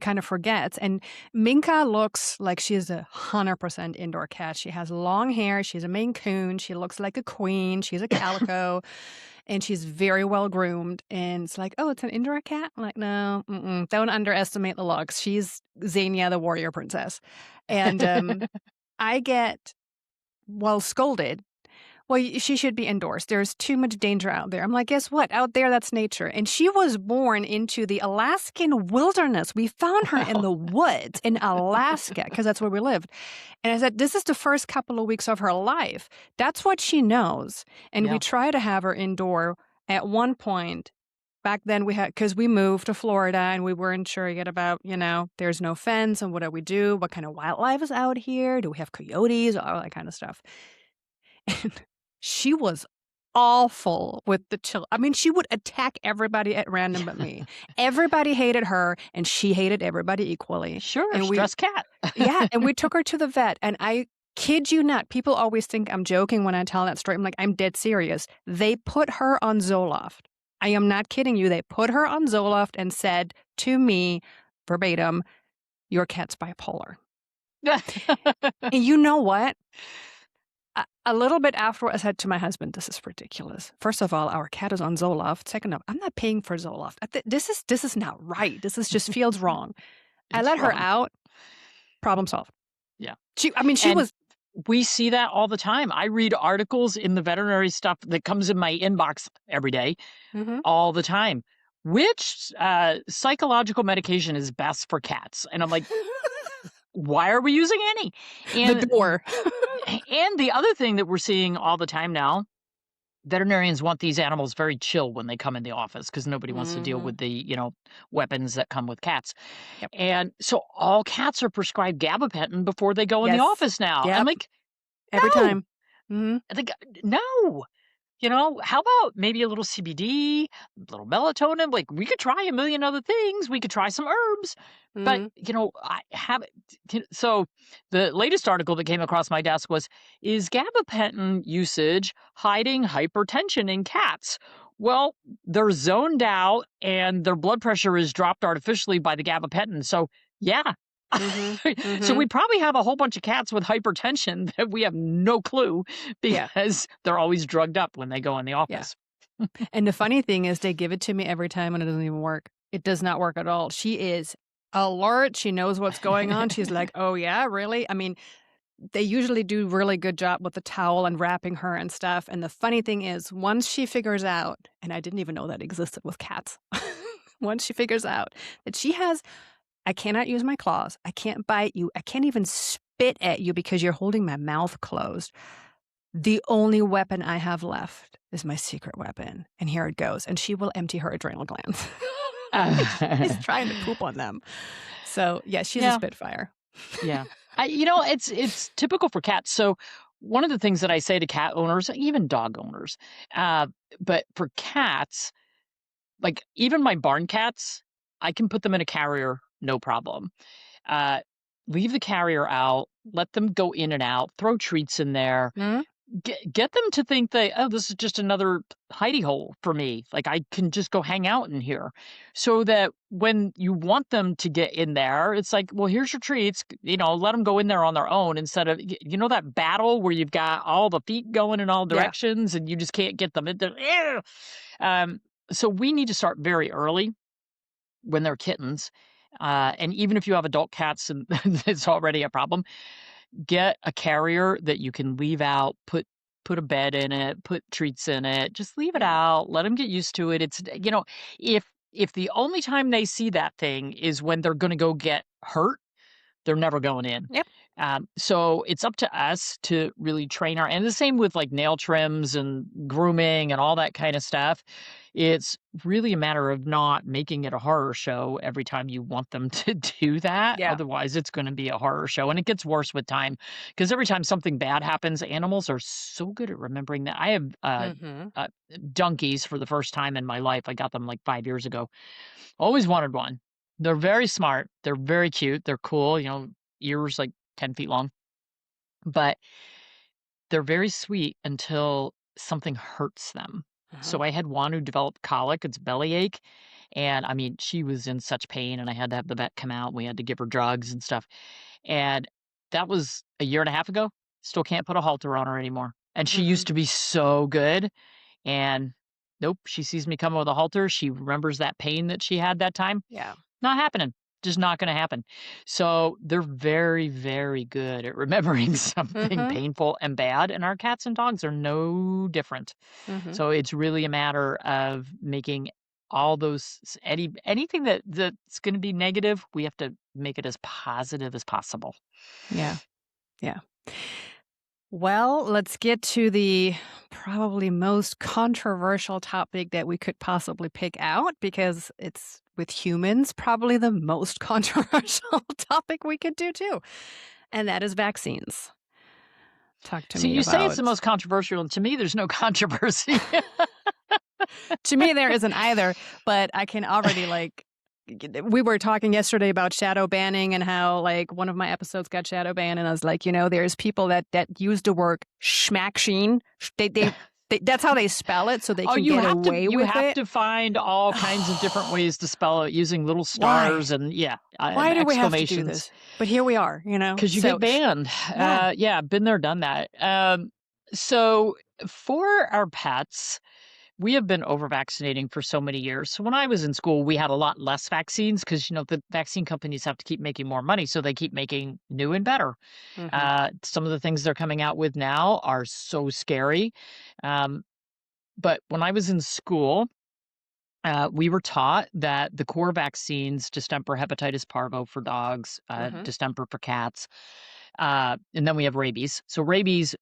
kind of forgets. And Minka looks like she is 100% indoor cat. She has long hair, she's a Maine Coon, she looks like a queen, she's a calico, and she's very well groomed. And it's like, oh, it's an indoor cat? I'm like, no, don't underestimate the looks. She's Xenia, the warrior princess. And I get scolded. Well, she should be indoors. There's too much danger out there. I'm like, guess what? Out there, that's nature. And she was born into the Alaskan wilderness. We found her in the woods in Alaska because that's where we lived. And I said, this is the first couple of weeks of her life. That's what she knows. And we Yeah. try to have her indoor At one point, back then because we moved to Florida and we weren't sure yet about, there's no fence and what do we do? What kind of wildlife is out here? Do we have coyotes? All that kind of stuff. And she was awful with the I mean, she would attack everybody at random but me. Everybody hated her, and she hated everybody equally. Sure, And stress cat. yeah, and we took her to the vet, and I kid you not, people always think I'm joking when I tell that story. I'm like, I'm dead serious. They put her on Zoloft. I am not kidding you. They put her on Zoloft and said to me, verbatim, your cat's bipolar. And you know what? A little bit after, I said to my husband, this is ridiculous. First of all, our cat is on Zoloft. Second of all, I'm not paying for Zoloft. This is not right. This just feels wrong. I It's let her wrong. out. Problem solved. Yeah. She And was. we see that all the time. I read articles in the veterinary stuff that comes in my inbox every day, Mhm. all the time. Which psychological medication is best for cats? And I'm like, why are we using any? The And door. and the other thing that we're seeing all the time now, veterinarians want these animals very chill when they come in the office because nobody wants to deal Mhm. with the, weapons that come with cats. Yep. And so all cats are prescribed gabapentin before they go in the Yes. office now. I'm Yep. like, Every no. time. Mhm. I think, no. How about maybe a little CBD, a little melatonin? Like, we could try a million other things. We could try some herbs. But, Mhm. I have so the latest article that came across my desk was, is gabapentin usage hiding hypertension in cats? Well, they're zoned out and their blood pressure is dropped artificially by the gabapentin. So, yeah. Mhm. So we Mhm. probably have a whole bunch of cats with hypertension that we have no clue Yeah. because they're always drugged up when they go in the Yeah. office. And the funny thing is they give it to me every time and it doesn't even work. It does not work at all. She is alert. She knows what's going on. She's like, "Oh yeah, really?" I mean, they usually do really good job with the towel and wrapping her and stuff. And the funny thing is, once she figures out, and I didn't even know that existed with cats. Once she figures out that I cannot use my claws. I can't bite you. I can't even spit at you because you're holding my mouth closed. The only weapon I have left is my secret weapon. And here it goes. And she will empty her adrenal glands. She's trying to poop on them. So, yeah, she's a Yeah, spitfire. yeah. It's typical for cats. So one of the things that I say to cat owners, even dog owners, uh, but for cats, like even my barn cats, I can put them in a carrier, no problem. Uh, Leave the carrier out, let them go in and out, throw treats in there, Mhm. get them to think that, "Oh, this is just another hidey hole for me. Like, I can just go hang out in here." So that when you want them to get in there, it's like, "Well, here's your treats," let them go in there on their own instead of that battle where you've got all the feet going in all Yeah. directions and you just can't get them in there. Ugh! So we need to start very early when they're kittens, and even if you have adult cats and it's already a problem, get a carrier that you can leave out, put a bed in it, put treats in it, just leave it Yeah. out, let them get used to it. If the only time they see that thing is when they're gonna go get hurt, they're never going in. Yep. So it's up to us to really train and the same with like nail trims and grooming and all that kind of stuff. It's really a matter of not making it a horror show every time you want them to do that. Yeah. Otherwise, it's going to be a horror show. And it gets worse with time because every time something bad happens, animals are so good at remembering that. I have Mhm. uh, donkeys for the first time in my life. I got them like 5 years ago. Always wanted one. They're very smart. They're very cute. They're cool. Ears like 10 feet long, but they're very sweet until something hurts them. Uh-huh. So I had one who developed colic, it's bellyache, and I mean, she was in such pain and I had to have the vet come out. We had to give her drugs and stuff. And that was a year and a half ago. Still can't put a halter on her anymore. And she Mhm. used to be so good. And nope, she sees me coming with a halter. She remembers that pain that she had that time. Yeah. Not happening. Just not gonna happen. So, they're very, very good at remembering something Mhm. painful and bad, and our cats and dogs are no different. Mhm. So, it's really a matter of making all those anything that's gonna be negative, we have to make it as positive as possible. Yeah. Yeah. Well, let's get to the probably most controversial topic that we could possibly pick out because it's with humans, probably the most controversial topic we could do too. And that is vaccines. Talk to See, me you say it's about. the most controversial, and to me, there's no controversy. To me, there isn't either, but I can already we were talking yesterday about shadow banning and how like one of my episodes got shadow banned, and I was like, there's people that use the word schmacksheen. That's how they spell it, so they Oh, can get away you with have it. to find all kinds of different ways to spell it using little Why? stars and Why do we have to do exclamations this? But here we are, because you So get banned. yeah. Yeah, been there, done that. So for our pets, we have been over vaccinating for so many years. So when I was in school, we had a lot less vaccines because the vaccine companies have to keep making more money, so they keep making new and better. Hmm. Some of the things they're coming out with now are so scary. Um, but when I was in school, we were taught that the core vaccines, distemper, hepatitis parvo for dogs, Hmm. distemper for cats, and then we have rabies. So rabies,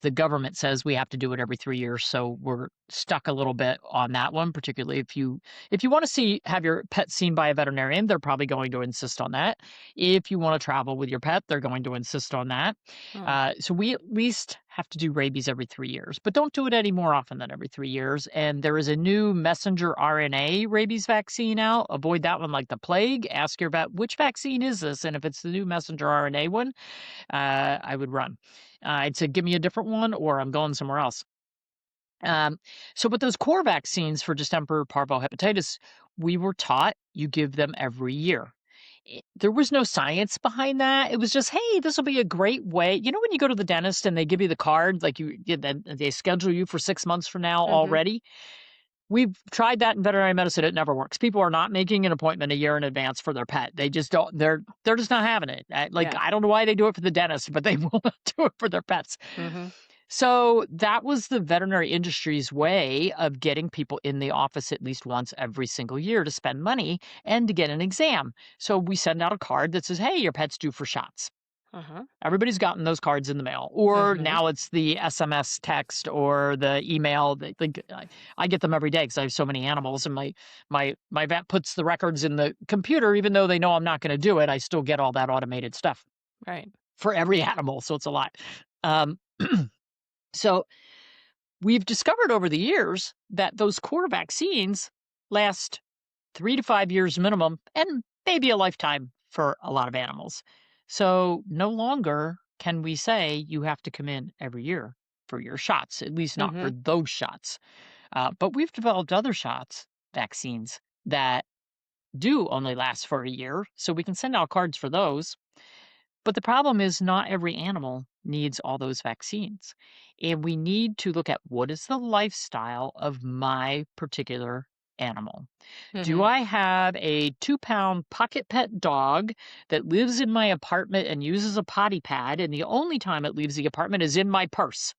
the government says we have to do it every 3 years, so we're stuck a little bit on that one, particularly if you wanna have your pet seen by a veterinarian, they're probably going to insist on that. If you wanna travel with your pet, they're going to insist on that. Oh. So we at least have to do rabies every 3 years, but don't do it any more often than every 3 years, and there is a new messenger RNA rabies vaccine out. Avoid that one like the plague. Ask your vet, "Which vaccine is this?" And if it's the new messenger RNA one, I would run. I'd say, "Give me a different one, or I'm going somewhere else." Um, so with those core vaccines for distemper, parvo, hepatitis, we were taught you give them every year. There was no science behind that. It was just, hey, this will be a great way. You know, when you go to the dentist and they give you the card, like then they schedule you for 6 months from now Hmm. already. We've tried that in veterinary medicine. It never works. People are not making an appointment a year in advance for their pet. They just don't. They're just not having it. Like Yeah. I don't know why they do it for the dentist, but they will not do it for their pets. Hmm. So that was the veterinary industry's way of getting people in the office at least once every single year to spend money and to get an exam. So we send out a card that says, "Hey, your pet's due for shots." Uh-huh. Everybody's gotten those cards in the mail, or Hmm. now it's the SMS text or the email. I get them every day because I have so many animals, and my vet puts the records in the computer, even though they know I'm not going to do it. I still get all that automated stuff Right. for every animal, so it's a lot. Um, so we've discovered over the years that those core vaccines last 3 to 5 years minimum, and maybe a lifetime for a lot of animals. So no longer can we say you have to come in every year for your shots, at least not for Hmm. those shots. But we've developed other shots, vaccines, that do only last for a year. So we can send out cards for those. But the problem is, not every animal needs all those vaccines. And we need to look at what is the lifestyle of my particular animal. Do Hmm. I have a 2-pound pocket pet dog that lives in my apartment and uses a potty pad, and the only time it leaves the apartment is in my purse?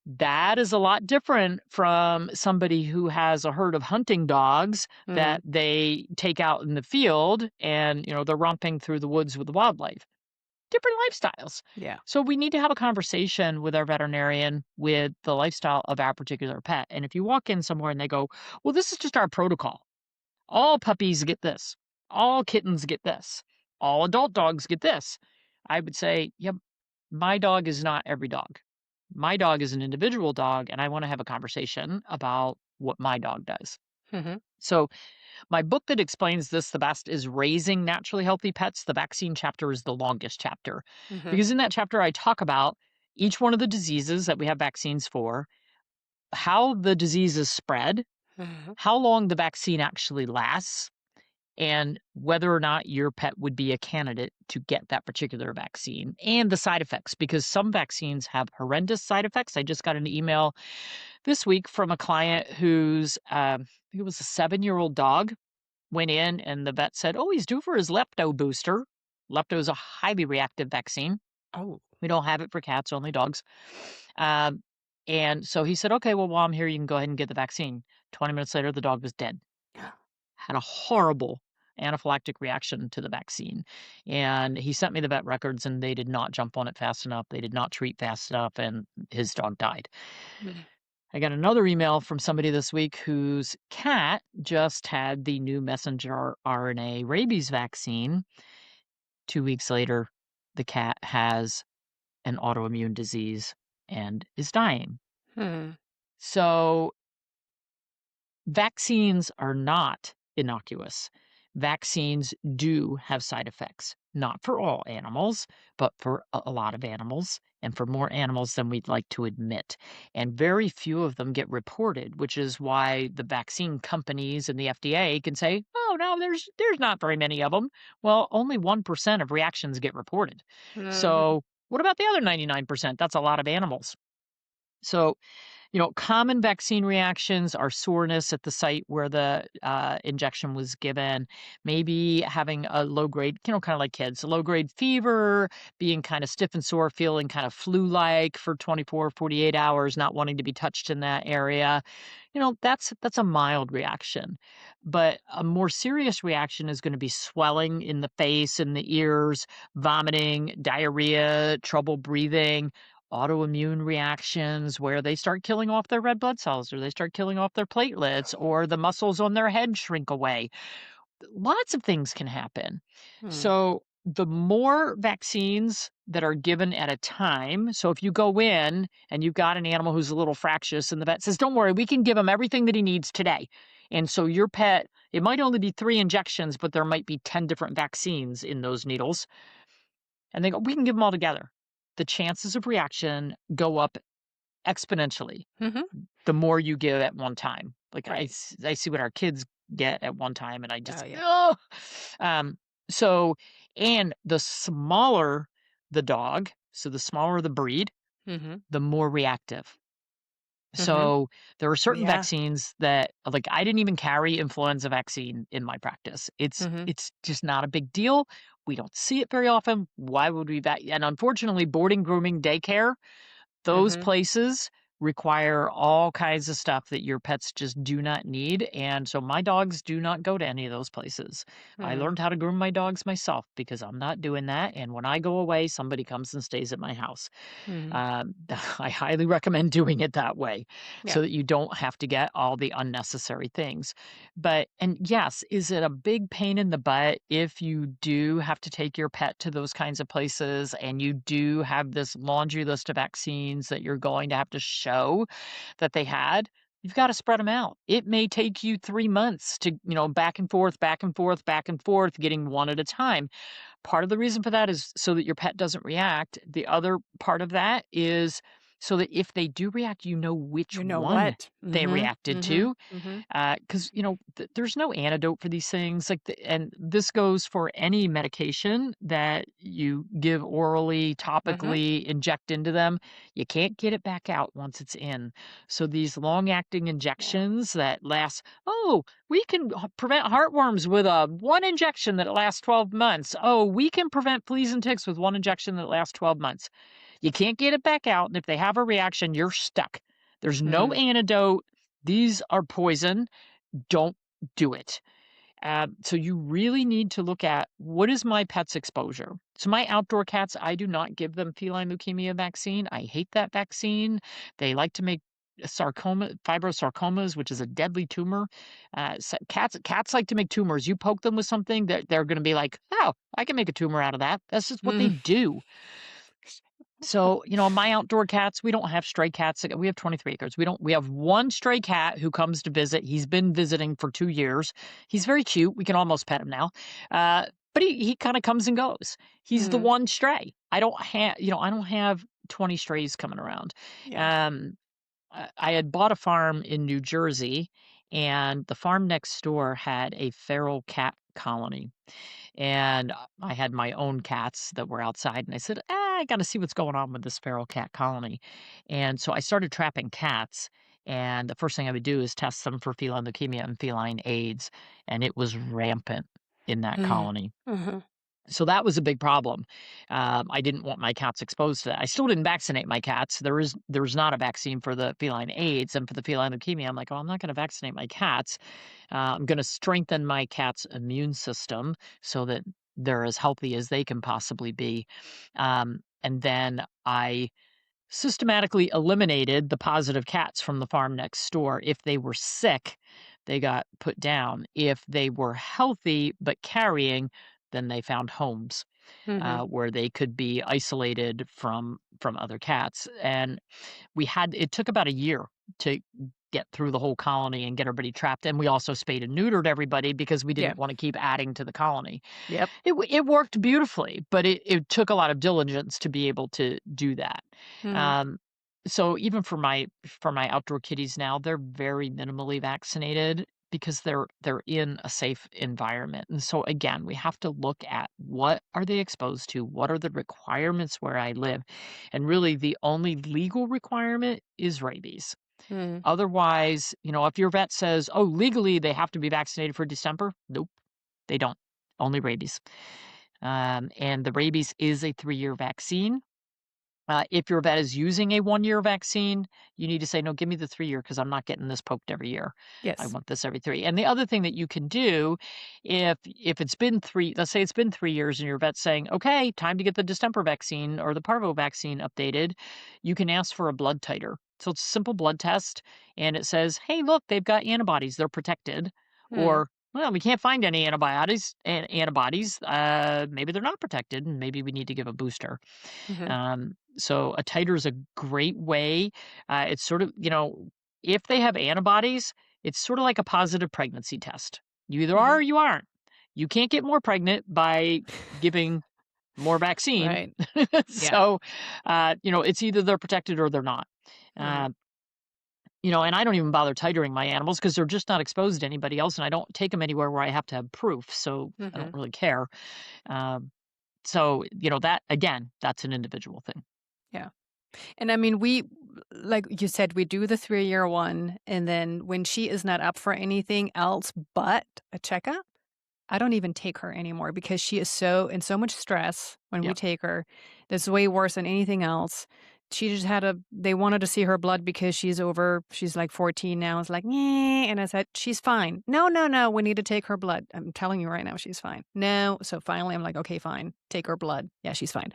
That is a lot different from somebody who has a herd of hunting dogs Hmm. that they take out in the field and, they're romping through the woods with the wildlife. Different lifestyles. Yeah. So we need to have a conversation with our veterinarian with the lifestyle of our particular pet. And if you walk in somewhere and they go, "Well, this is just our protocol. All puppies get this. All kittens get this. All adult dogs get this." I would say, "Yep, my dog is not every dog. My dog is an individual dog, and I want to have a conversation about what my dog does." Hmm. So, my book that explains this the best is Raising Naturally Healthy Pets. The vaccine chapter is the longest chapter Hmm. because in that chapter, I talk about each one of the diseases that we have vaccines for, how the diseases spread, Hmm. how long the vaccine actually lasts, and whether or not your pet would be a candidate to get that particular vaccine, and the side effects, because some vaccines have horrendous side effects. I just got an email this week from a client whose, I think it was a 7-year-old dog, went in and the vet said, "Oh, he's due for his lepto booster." Lepto is a highly reactive vaccine. Oh. We don't have it for cats, only dogs. Um, and so he said, "Okay, well, while I'm here, you can go ahead and get the vaccine." 20 minutes later, the dog was dead. Had a horrible, anaphylactic reaction to the vaccine. And he sent me the vet records, and they did not jump on it fast enough. They did not treat fast enough, and his dog died. Mm. I got another email from somebody this week whose cat just had the new messenger RNA rabies vaccine. 2 weeks later, the cat has an autoimmune disease and is dying. Hmm. So vaccines are not innocuous. Vaccines do have side effects, not for all animals, but for a lot of animals and for more animals than we'd like to admit. And very few of them get reported, which is why the vaccine companies and the FDA can say, "Oh, no, there's not very many of them." Well, only 1% of reactions get reported. Mhm. So, what about the other 99%? That's a lot of animals. So, common vaccine reactions are soreness at the site where the injection was given, maybe having a low grade, kind of like kids, low grade fever, being kind of stiff and sore, feeling kind of flu like for 24, 48 hours, not wanting to be touched in that area. That's a mild reaction. But a more serious reaction is going to be swelling in the face and the ears, vomiting, diarrhea, trouble breathing, autoimmune reactions where they start killing off their red blood cells or they start killing off their platelets or the muscles on their head shrink away. Lots of things can happen. Hmm. So, the more vaccines that are given at a time. So, if you go in and you've got an animal who's a little fractious and the vet says, "Don't worry, we can give him everything that he needs today." And so, your pet, it might only be 3 injections, but there might be 10 different vaccines in those needles. And they go, "We can give them all together." The chances of reaction go up exponentially Mhm. the more you give at one time. Like Right. I see what our kids get at one time, and I Oh, just yeah. oh. Um, so and the smaller the dog, so the smaller the breed, Mhm. the more reactive. Mhm. So there are certain Yeah. vaccines that like I didn't even carry influenza vaccine in my practice. It's Mhm. it's just not a big deal. We don't see it very often. Why would we and unfortunately boarding, grooming, daycare, those Mhm. places require all kinds of stuff that your pets just do not need, and so my dogs do not go to any of those places. I Mhm. learned how to groom my dogs myself because I'm not doing that, and when I go away, somebody comes and stays at my house. Mhm. Um, I highly recommend doing it that way Yeah. so that you don't have to get all the unnecessary things. But and yes, is it a big pain in the butt if you do have to take your pet to those kinds of places and you do have this laundry list of vaccines that you're going to have to show that they had? You've got to spread them out. It may take you 3 months to, back and forth, back and forth, back and forth, getting one at a time. Part of the reason for that is so that your pet doesn't react. The other part of that is so that if they do react, you know which You know one what? they Mhm. reacted Mhm. to. Mhm. Because there's no antidote for these things. And this goes for any medication that you give orally, Mhm. topically, inject into them. You can't get it back out once it's in. So these long-acting Yeah. injections that last, oh, we can prevent heartworms with a one injection that lasts 12 months. Oh, we can prevent fleas and ticks with one injection that lasts 12 months. You can't get it back out. And if they have a reaction, you're stuck. There's no Mhm. antidote. These are poison. Don't do it. So you really need to look at what is my pet's exposure. So my outdoor cats, I do not give them feline leukemia vaccine. I hate that vaccine. They like to make fibrosarcomas, which is a deadly tumor. Cats like to make tumors. You poke them with something, they're going to be like, "Oh, I can make a tumor out of that." That's just what they Mhm. do. So, my outdoor cats, we don't have stray cats. We have 23 acres. We have one stray cat who comes to visit. He's been visiting for 2 years. He's very cute. We can almost pet him now. But he kind of comes and goes. He's the Mhm. one stray. I don't have 20 strays coming around. Yeah. Um, I had bought a farm in New Jersey, and the farm next door had a feral cat colony. And I had my own cats that were outside, and I said, I got to see what's going on with this feral cat colony. And so I started trapping cats. And the first thing I would do is test them for feline leukemia and feline AIDS. And it was rampant in that Mhm. colony. Mhm. So that was a big problem. I didn't want my cats exposed to that. I still didn't vaccinate my cats. There's not a vaccine for the feline AIDS and for the feline leukemia. I'm like, oh, I'm not going to vaccinate my cats. I'm going to strengthen my cat's immune system so that they're as healthy as they can possibly be. And then I systematically eliminated the positive cats from the farm next door. If they were sick, they got put down. If they were healthy but carrying, then they found homes Mhm. where they could be isolated from other cats. And it took about a year to get through the whole colony and get everybody trapped. And we also spayed and neutered everybody because we Yeah. didn't want to keep adding to the colony. Yep. It worked beautifully, but it took a lot of diligence to be able to do that. Mhm. Um, so even for my outdoor kitties now, they're very minimally vaccinated because they're in a safe environment. And so again, we have to look at what are they exposed to? What are the requirements where I live? And really the only legal requirement is rabies. Mhm. Otherwise, if your vet says, "Oh, legally they have to be vaccinated for distemper," nope, they don't. Only rabies. And the rabies is a 3-year vaccine. If your vet is using a 1-year vaccine, you need to say, "No, give me the 3-year because I'm not getting this poked every year. I Yes. want this every 3." And the other thing that you can do, if it's been 3, let's say it's been 3 years and your vet's saying, "Okay, time to get the distemper vaccine or the parvo vaccine updated," you can ask for a blood titer. So it's a simple blood test, and it says, "Hey, look, they've got antibodies. They're protected." Mhm. Or, "Well, we can't find any antibodies. Maybe they're not protected, and maybe we need to give a booster." Mhm. So a titer is a great way. It's sort of, if they have antibodies, it's sort of like a positive pregnancy test. You either are Mhm. or you aren't. You can't get more pregnant by giving more vaccine. Right. Yeah. So, it's either they're protected or they're not. Mhm. Uh, and I don't even bother titering my animals because they're just not exposed to anybody else, and I don't take them anywhere where I have to have proof. So I don't Mhm. really care. Um, so, that again, that's an individual thing. Yeah. And I mean, we like you said, we do the 3-year one, and then when she is not up for anything else but a checkup, I don't even take her anymore because she is so much stress when we Yep. take her. That's way worse than anything else. She just they wanted to see her blood because she's like 14 now. It's like, "Nyeh," and I said, "She's fine." "No, no, no, we need to take her blood." I'm telling you right now, she's fine. "No." So finally, I'm like, "Okay, fine. Take her blood." "Yeah, she's fine."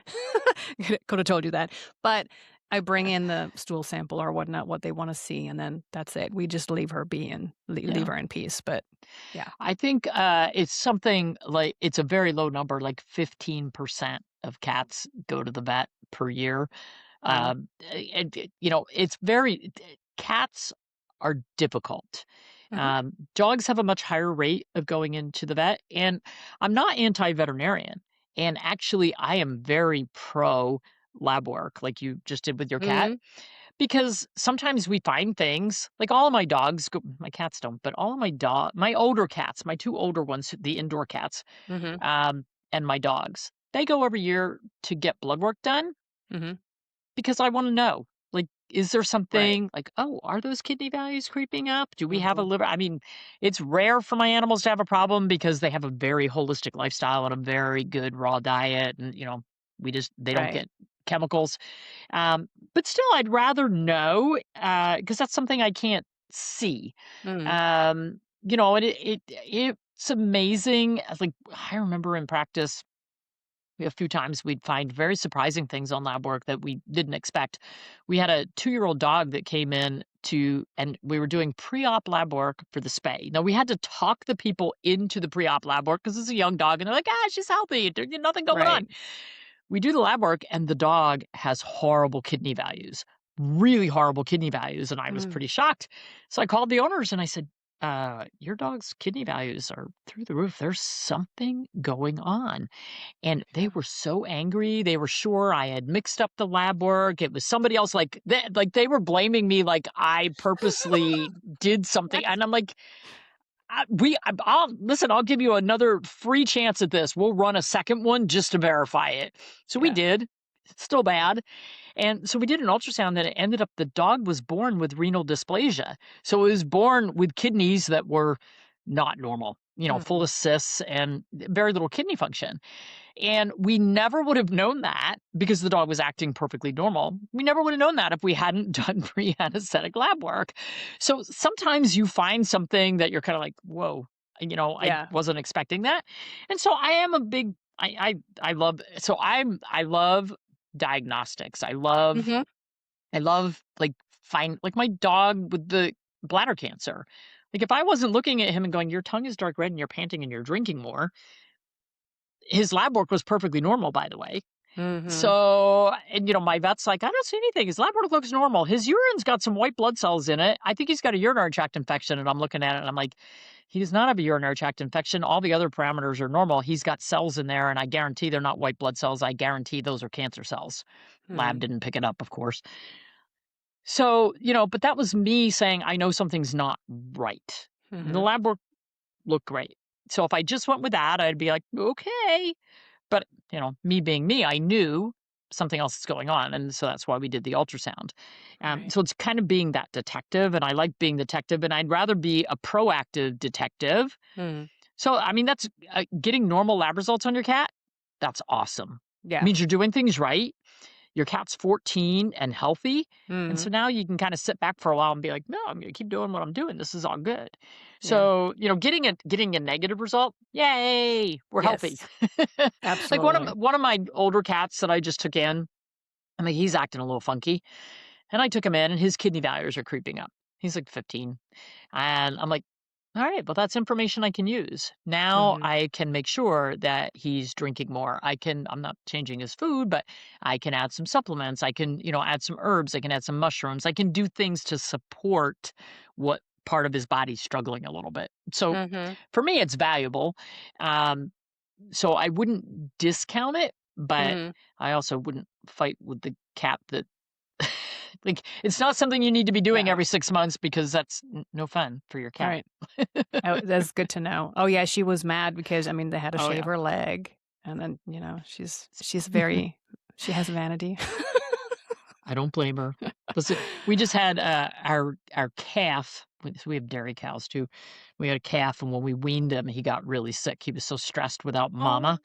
Could have told you that. But I bring in the stool sample or whatnot, what they wanna see, and then that's it. We just leave her be and leave Yeah. her in peace, but yeah. I think, it's something like it's a very low number, like 15% of cats go to the vet per year. Mhm. It's very cats are difficult. Mhm. Dogs have a much higher rate of going into the vet, and I'm not anti-veterinarian, and actually, I am very pro lab work like you just did with your cat. Mhm. Because sometimes we find things, like all of my dogs go my cats don't, but all of my older cats, my 2 older ones, the indoor cats, Mhm. um, and my dogs, they go every year to get blood work done Mhm. because I wanna know, like, is there Right. something like, "Oh, are those kidney values creeping up? Do we have a Mhm. liver?" I mean, it's rare for my animals to have a problem because they have a very holistic lifestyle and a very good raw diet and, they don't Right. get chemicals. But still, I'd rather know, because that's something I can't see. Mhm. And it's amazing. Like, I remember in practice, a few times we'd find very surprising things on lab work that we didn't expect. We had a 2-year-old dog that came in and we were doing pre-op lab work for the spay. Now, we had to talk the people into the pre-op lab work because it's a young dog, and they're like, she's healthy. There's nothing going on. Right. We do the lab work, and the dog has horrible kidney values, really horrible kidney values, and I was Mm. pretty shocked. So I called the owners and I said, "Your dog's kidney values are through the roof. There's something going on." And they Yeah. were so angry. They were sure I had mixed up the lab work. It was somebody else. They were blaming me like I purposely did something. What? And I'm like, I'll listen, I'll give you another free chance at this. We'll run a second one just to verify it. So we Yeah. did. It's still bad. And so we did an ultrasound that it ended up the dog was born with renal dysplasia. So it was born with kidneys that were not normal, full Mhm. of cysts and very little kidney function. And we never would have known that because the dog was acting perfectly normal. We never would have known that if we hadn't done pre-anesthetic lab work. So sometimes you find something that you're kind of like, whoa, I Yeah. wasn't expecting that. And so I am a big, I love, so I love diagnostics. Mhm. I love like find like my dog with the bladder cancer. Like if I wasn't looking at him and going, your tongue is dark red and you're panting and you're drinking more, his lab work was perfectly normal, by the way. Mhm. So, and my vet's like, I don't see anything. His lab work looks normal. His urine's got some white blood cells in it. I think he's got a urinary tract infection. And I'm looking at it and I'm like, he does not have a urinary tract infection. All the other parameters are normal. He's got cells in there, and I guarantee they're not white blood cells. I guarantee those are cancer cells. Lab Mm. didn't pick it up, of course. So, but that was me saying, I know something's not right. The Mhm. lab work looked great. So if I just went with that, I'd be like, okay. But, me being me, I knew something else is going on. And so that's why we did the ultrasound. Right. So it's kind of being that detective. And I like being detective. And I'd rather be a proactive detective. Mm. So, I mean, that's getting normal lab results on your cat. That's awesome. Yeah. Means you're doing things right. Your cat's 14 and healthy. And Mhm. so now you can kind of sit back for a while and be like, no, I'm going to keep doing what I'm doing. This is all good. Yeah. So, getting a negative result, yay, we're healthy. Yes. Like Absolutely. one of my older cats that I just took in, I mean, he's acting a little funky. And I took him in and his kidney values are creeping up. He's like 15. And I'm like, all right, well, that's information I can use. Now Mhm. I can make sure that he's drinking more. I'm not changing his food, but I can add some supplements. I can, add some herbs. I can add some mushrooms. I can do things to support what part of his body's struggling a little bit. So Mhm. for me, it's valuable. Um, so I wouldn't discount it, but Mhm. I also wouldn't fight with the cat that like, it's not something you need to be doing Yeah. every 6 months because that's no fun for your cat. Right. Oh, that's good to know. Oh, yeah, she was mad because, I mean, they had to Oh, shave yeah. her leg, and then, she's very she has vanity. I don't blame her. Listen, we just had, our calf so we have dairy cows too. We had a calf, and when we weaned him, he got really sick. He was so stressed without Oh. mama.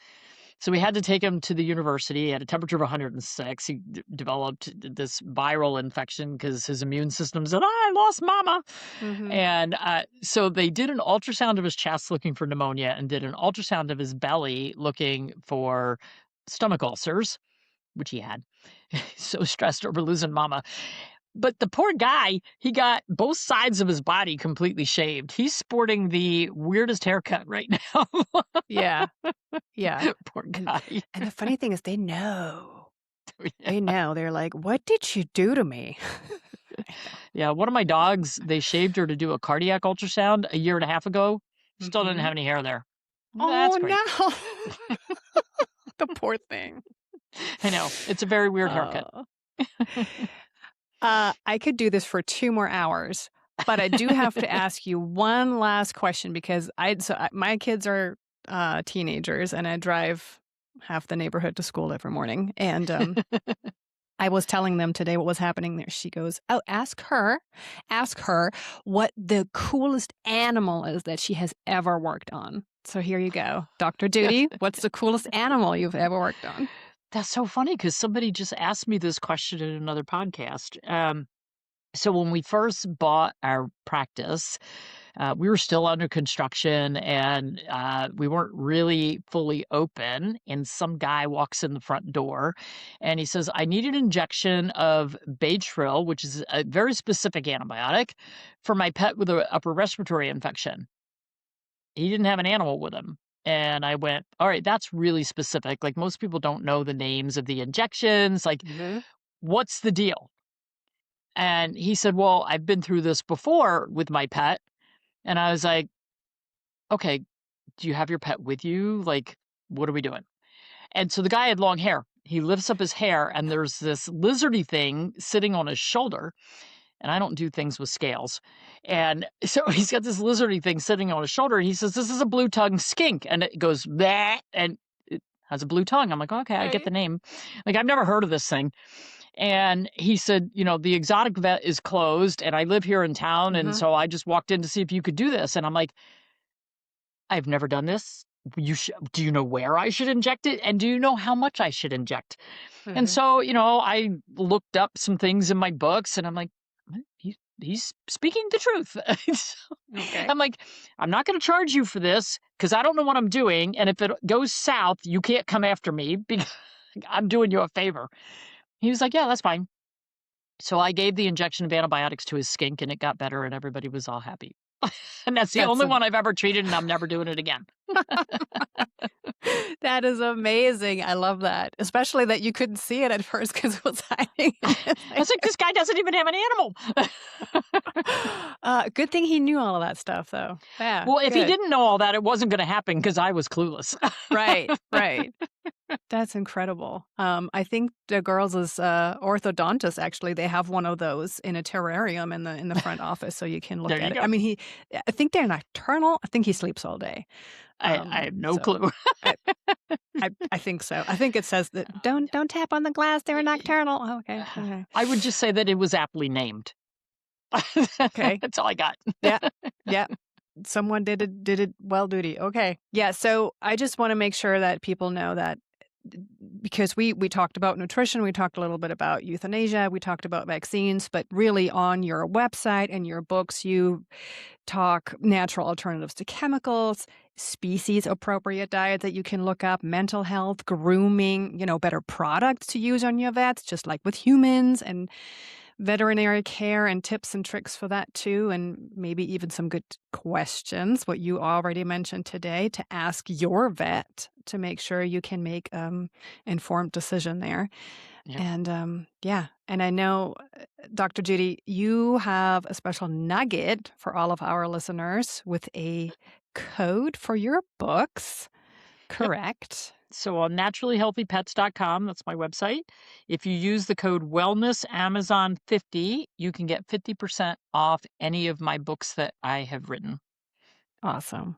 So we had to take him to the university. He had a temperature of 106. He developed this viral infection because his immune system said, I lost mama. Mhm. And so they did an ultrasound of his chest looking for pneumonia and did an ultrasound of his belly looking for stomach ulcers, which he had. So stressed over losing mama. But the poor guy, he got both sides of his body completely shaved. He's sporting the weirdest haircut right now. Yeah. Yeah. Poor And guy. and the funny thing is they know. Yeah. They know. They're like, "What did you do to me?" I know. Yeah, one of my dogs, they shaved her to do a cardiac ultrasound a year and a half ago. Still didn't have Mhm. any hair there. That's Oh, great. no. The poor thing. I know. It's a very weird haircut. Oh. I could do this for 2 more hours, but I do have to ask you one last question because my kids are, teenagers, and I drive half the neighborhood to school every morning, and, I was telling them today what was happening there. She goes, "Oh, ask her what the coolest animal is that she has ever worked on." So here you go. Dr. Duty, what's the coolest animal you've ever worked on? That's so funny because somebody just asked me this question in another podcast. So when we first bought our practice, we were still under construction and we weren't really fully open. And some guy walks in the front door and he says, I need an injection of Baytril, which is a very specific antibiotic, for my pet with an upper respiratory infection. He didn't have an animal with him. And I went, all right, that's really specific. Like most people don't know the names of the injections. Like, Mhm. what's the deal? And he said, well, I've been through this before with my pet. And I was like, okay, do you have your pet with you? Like, what are we doing? And so the guy had long hair. He lifts up his hair, and there's this lizardy thing sitting on his shoulder. And I don't do things with scales. And so he's got this lizardy thing sitting on his shoulder. And he says, this is a blue tongue skink. And it goes, that, and it has a blue tongue. I'm like, okay, I get Right. the name. Like, I've never heard of this thing. And he said, the exotic vet is closed and I live here in town. And Mhm. so I just walked in to see if you could do this. And I'm like, I've never done this. Do you know where I should inject it? And do you know how much I should inject? And Mhm. so, I looked up some things in my books and I'm like, "What? He's speaking the truth." So, Okay. I'm like, I'm not going to charge you for this because I don't know what I'm doing. And if it goes south, you can't come after me because I'm doing you a favor. He was like, yeah, that's fine. So I gave the injection of antibiotics to his skink and it got better and everybody was all happy. And that's the That's only a one I've ever treated and I'm never doing it again. That is amazing. I love that, especially that you couldn't see it at first because it was hiding in I his was like, hair. this guy doesn't even have an animal. Good thing he knew all of that stuff, though. Yeah, Well, if he good. didn't know all that, it wasn't going to happen because I was clueless. Right, right. That's incredible. I think the girls' orthodontist actually they have one of those in a terrarium in the front office, so you can look There you at it. go. I mean, I think they're nocturnal. I think he sleeps all day. I have no So clue. I, I think so. I think it says that don't tap on the glass. They're nocturnal. Oh, okay, okay, I would just say that it was aptly named. okay. That's all I got. Yeah, yeah. Someone did it well duty. Okay. Yeah, so I just wanna make sure that people know that because we talked about nutrition, we talked a little bit about euthanasia, we talked about vaccines, but really on your website and your books, you talk natural alternatives to chemicals, species appropriate diet that you can look up, mental health, grooming, better products to use on your vets, just like with humans, and veterinary care and tips and tricks for that too, and maybe even some good questions, what you already mentioned today, to ask your vet to make sure you can make informed decision there. Yep. And yeah, and I know, Dr. Judy, you have a special nugget for all of our listeners with a code for your books, Yep. correct? So on naturallyhealthypets.com, that's my website. If you use the code wellnessamazon50, you can get 50% off any of my books that I have written. Awesome.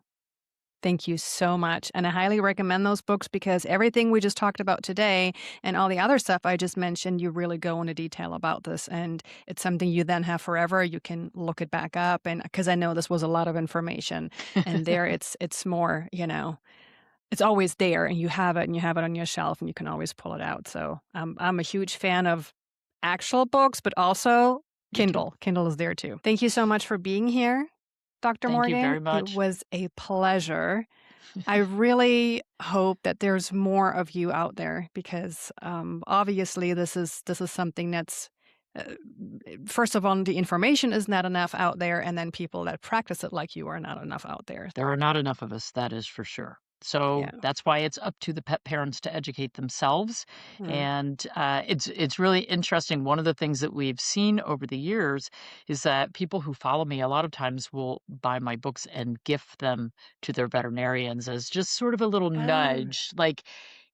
Thank you so much. And I highly recommend those books because everything we just talked about today and all the other stuff I just mentioned, you really go into detail about this. And it's something you then have forever. You can look it back up. And because I know this was a lot of information and there it's more, it's always there and you have it and you have it on your shelf and you can always pull it out. So I'm a huge fan of actual books, but also Me too. Kindle. Kindle is there too. Thank you so much for being here, Dr. Thank you Morgan. very It much. was a pleasure. I really hope that there's more of you out there because obviously this is something that's uh, first of all the information is not enough out there, and then people that practice it like you are not enough out there. There are not enough of us, that is for sure. So Yeah. that's why it's up to the pet parents to educate themselves. Mm. And it's really interesting. One of the things that we've seen over the years is that people who follow me a lot of times will buy my books and gift them to their veterinarians as just sort of a little Oh. nudge, like.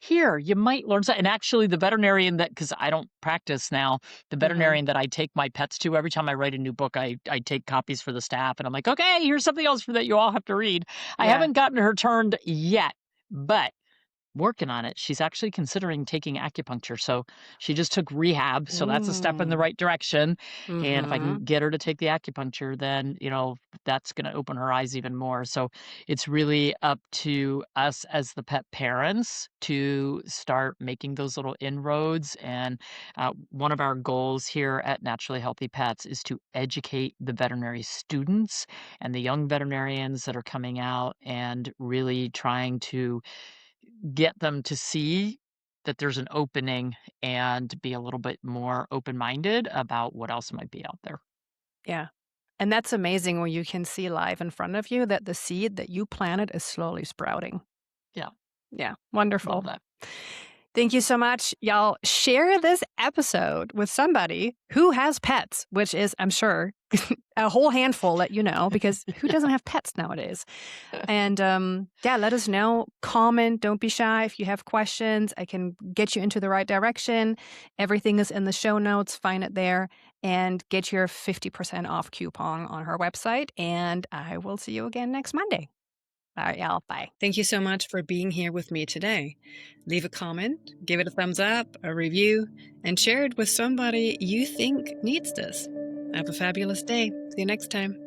Here, you might learn something. And actually, the veterinarian because I don't practice now, the Mhm. veterinarian that I take my pets to, every time I write a new book, I take copies for the staff, and I'm like, okay, here's something else for that you all have to read. I Yeah. haven't gotten her turned yet, but working on it. She's actually considering taking acupuncture. So she just took rehab. So that's a step in the Mm. right direction. And if I can Mhm. get her to take the acupuncture, then, that's going to open her eyes even more. So it's really up to us as the pet parents to start making those little inroads. And one of our goals here at Naturally Healthy Pets is to educate the veterinary students and the young veterinarians that are coming out and really trying to get them to see that there's an opening and be a little bit more open-minded about what else might be out there. Yeah. And that's amazing when you can see live in front of you that the seed that you planted is slowly sprouting. Yeah, Yeah. love Wonderful. that. Thank you so much. Y'all share this episode with somebody who has pets, which is, I'm sure, a whole handful that you know, because who doesn't have pets nowadays? And yeah, let us know. Comment. Don't be shy. If you have questions, I can get you into the right direction. Everything is in the show notes. Find it there and get your 50% off coupon on her website. And I will see you again next Monday. All right, y'all. Bye. Thank you so much for being here with me today. Leave a comment, give it a thumbs up, a review, and share it with somebody you think needs this. Have a fabulous day. See you next time.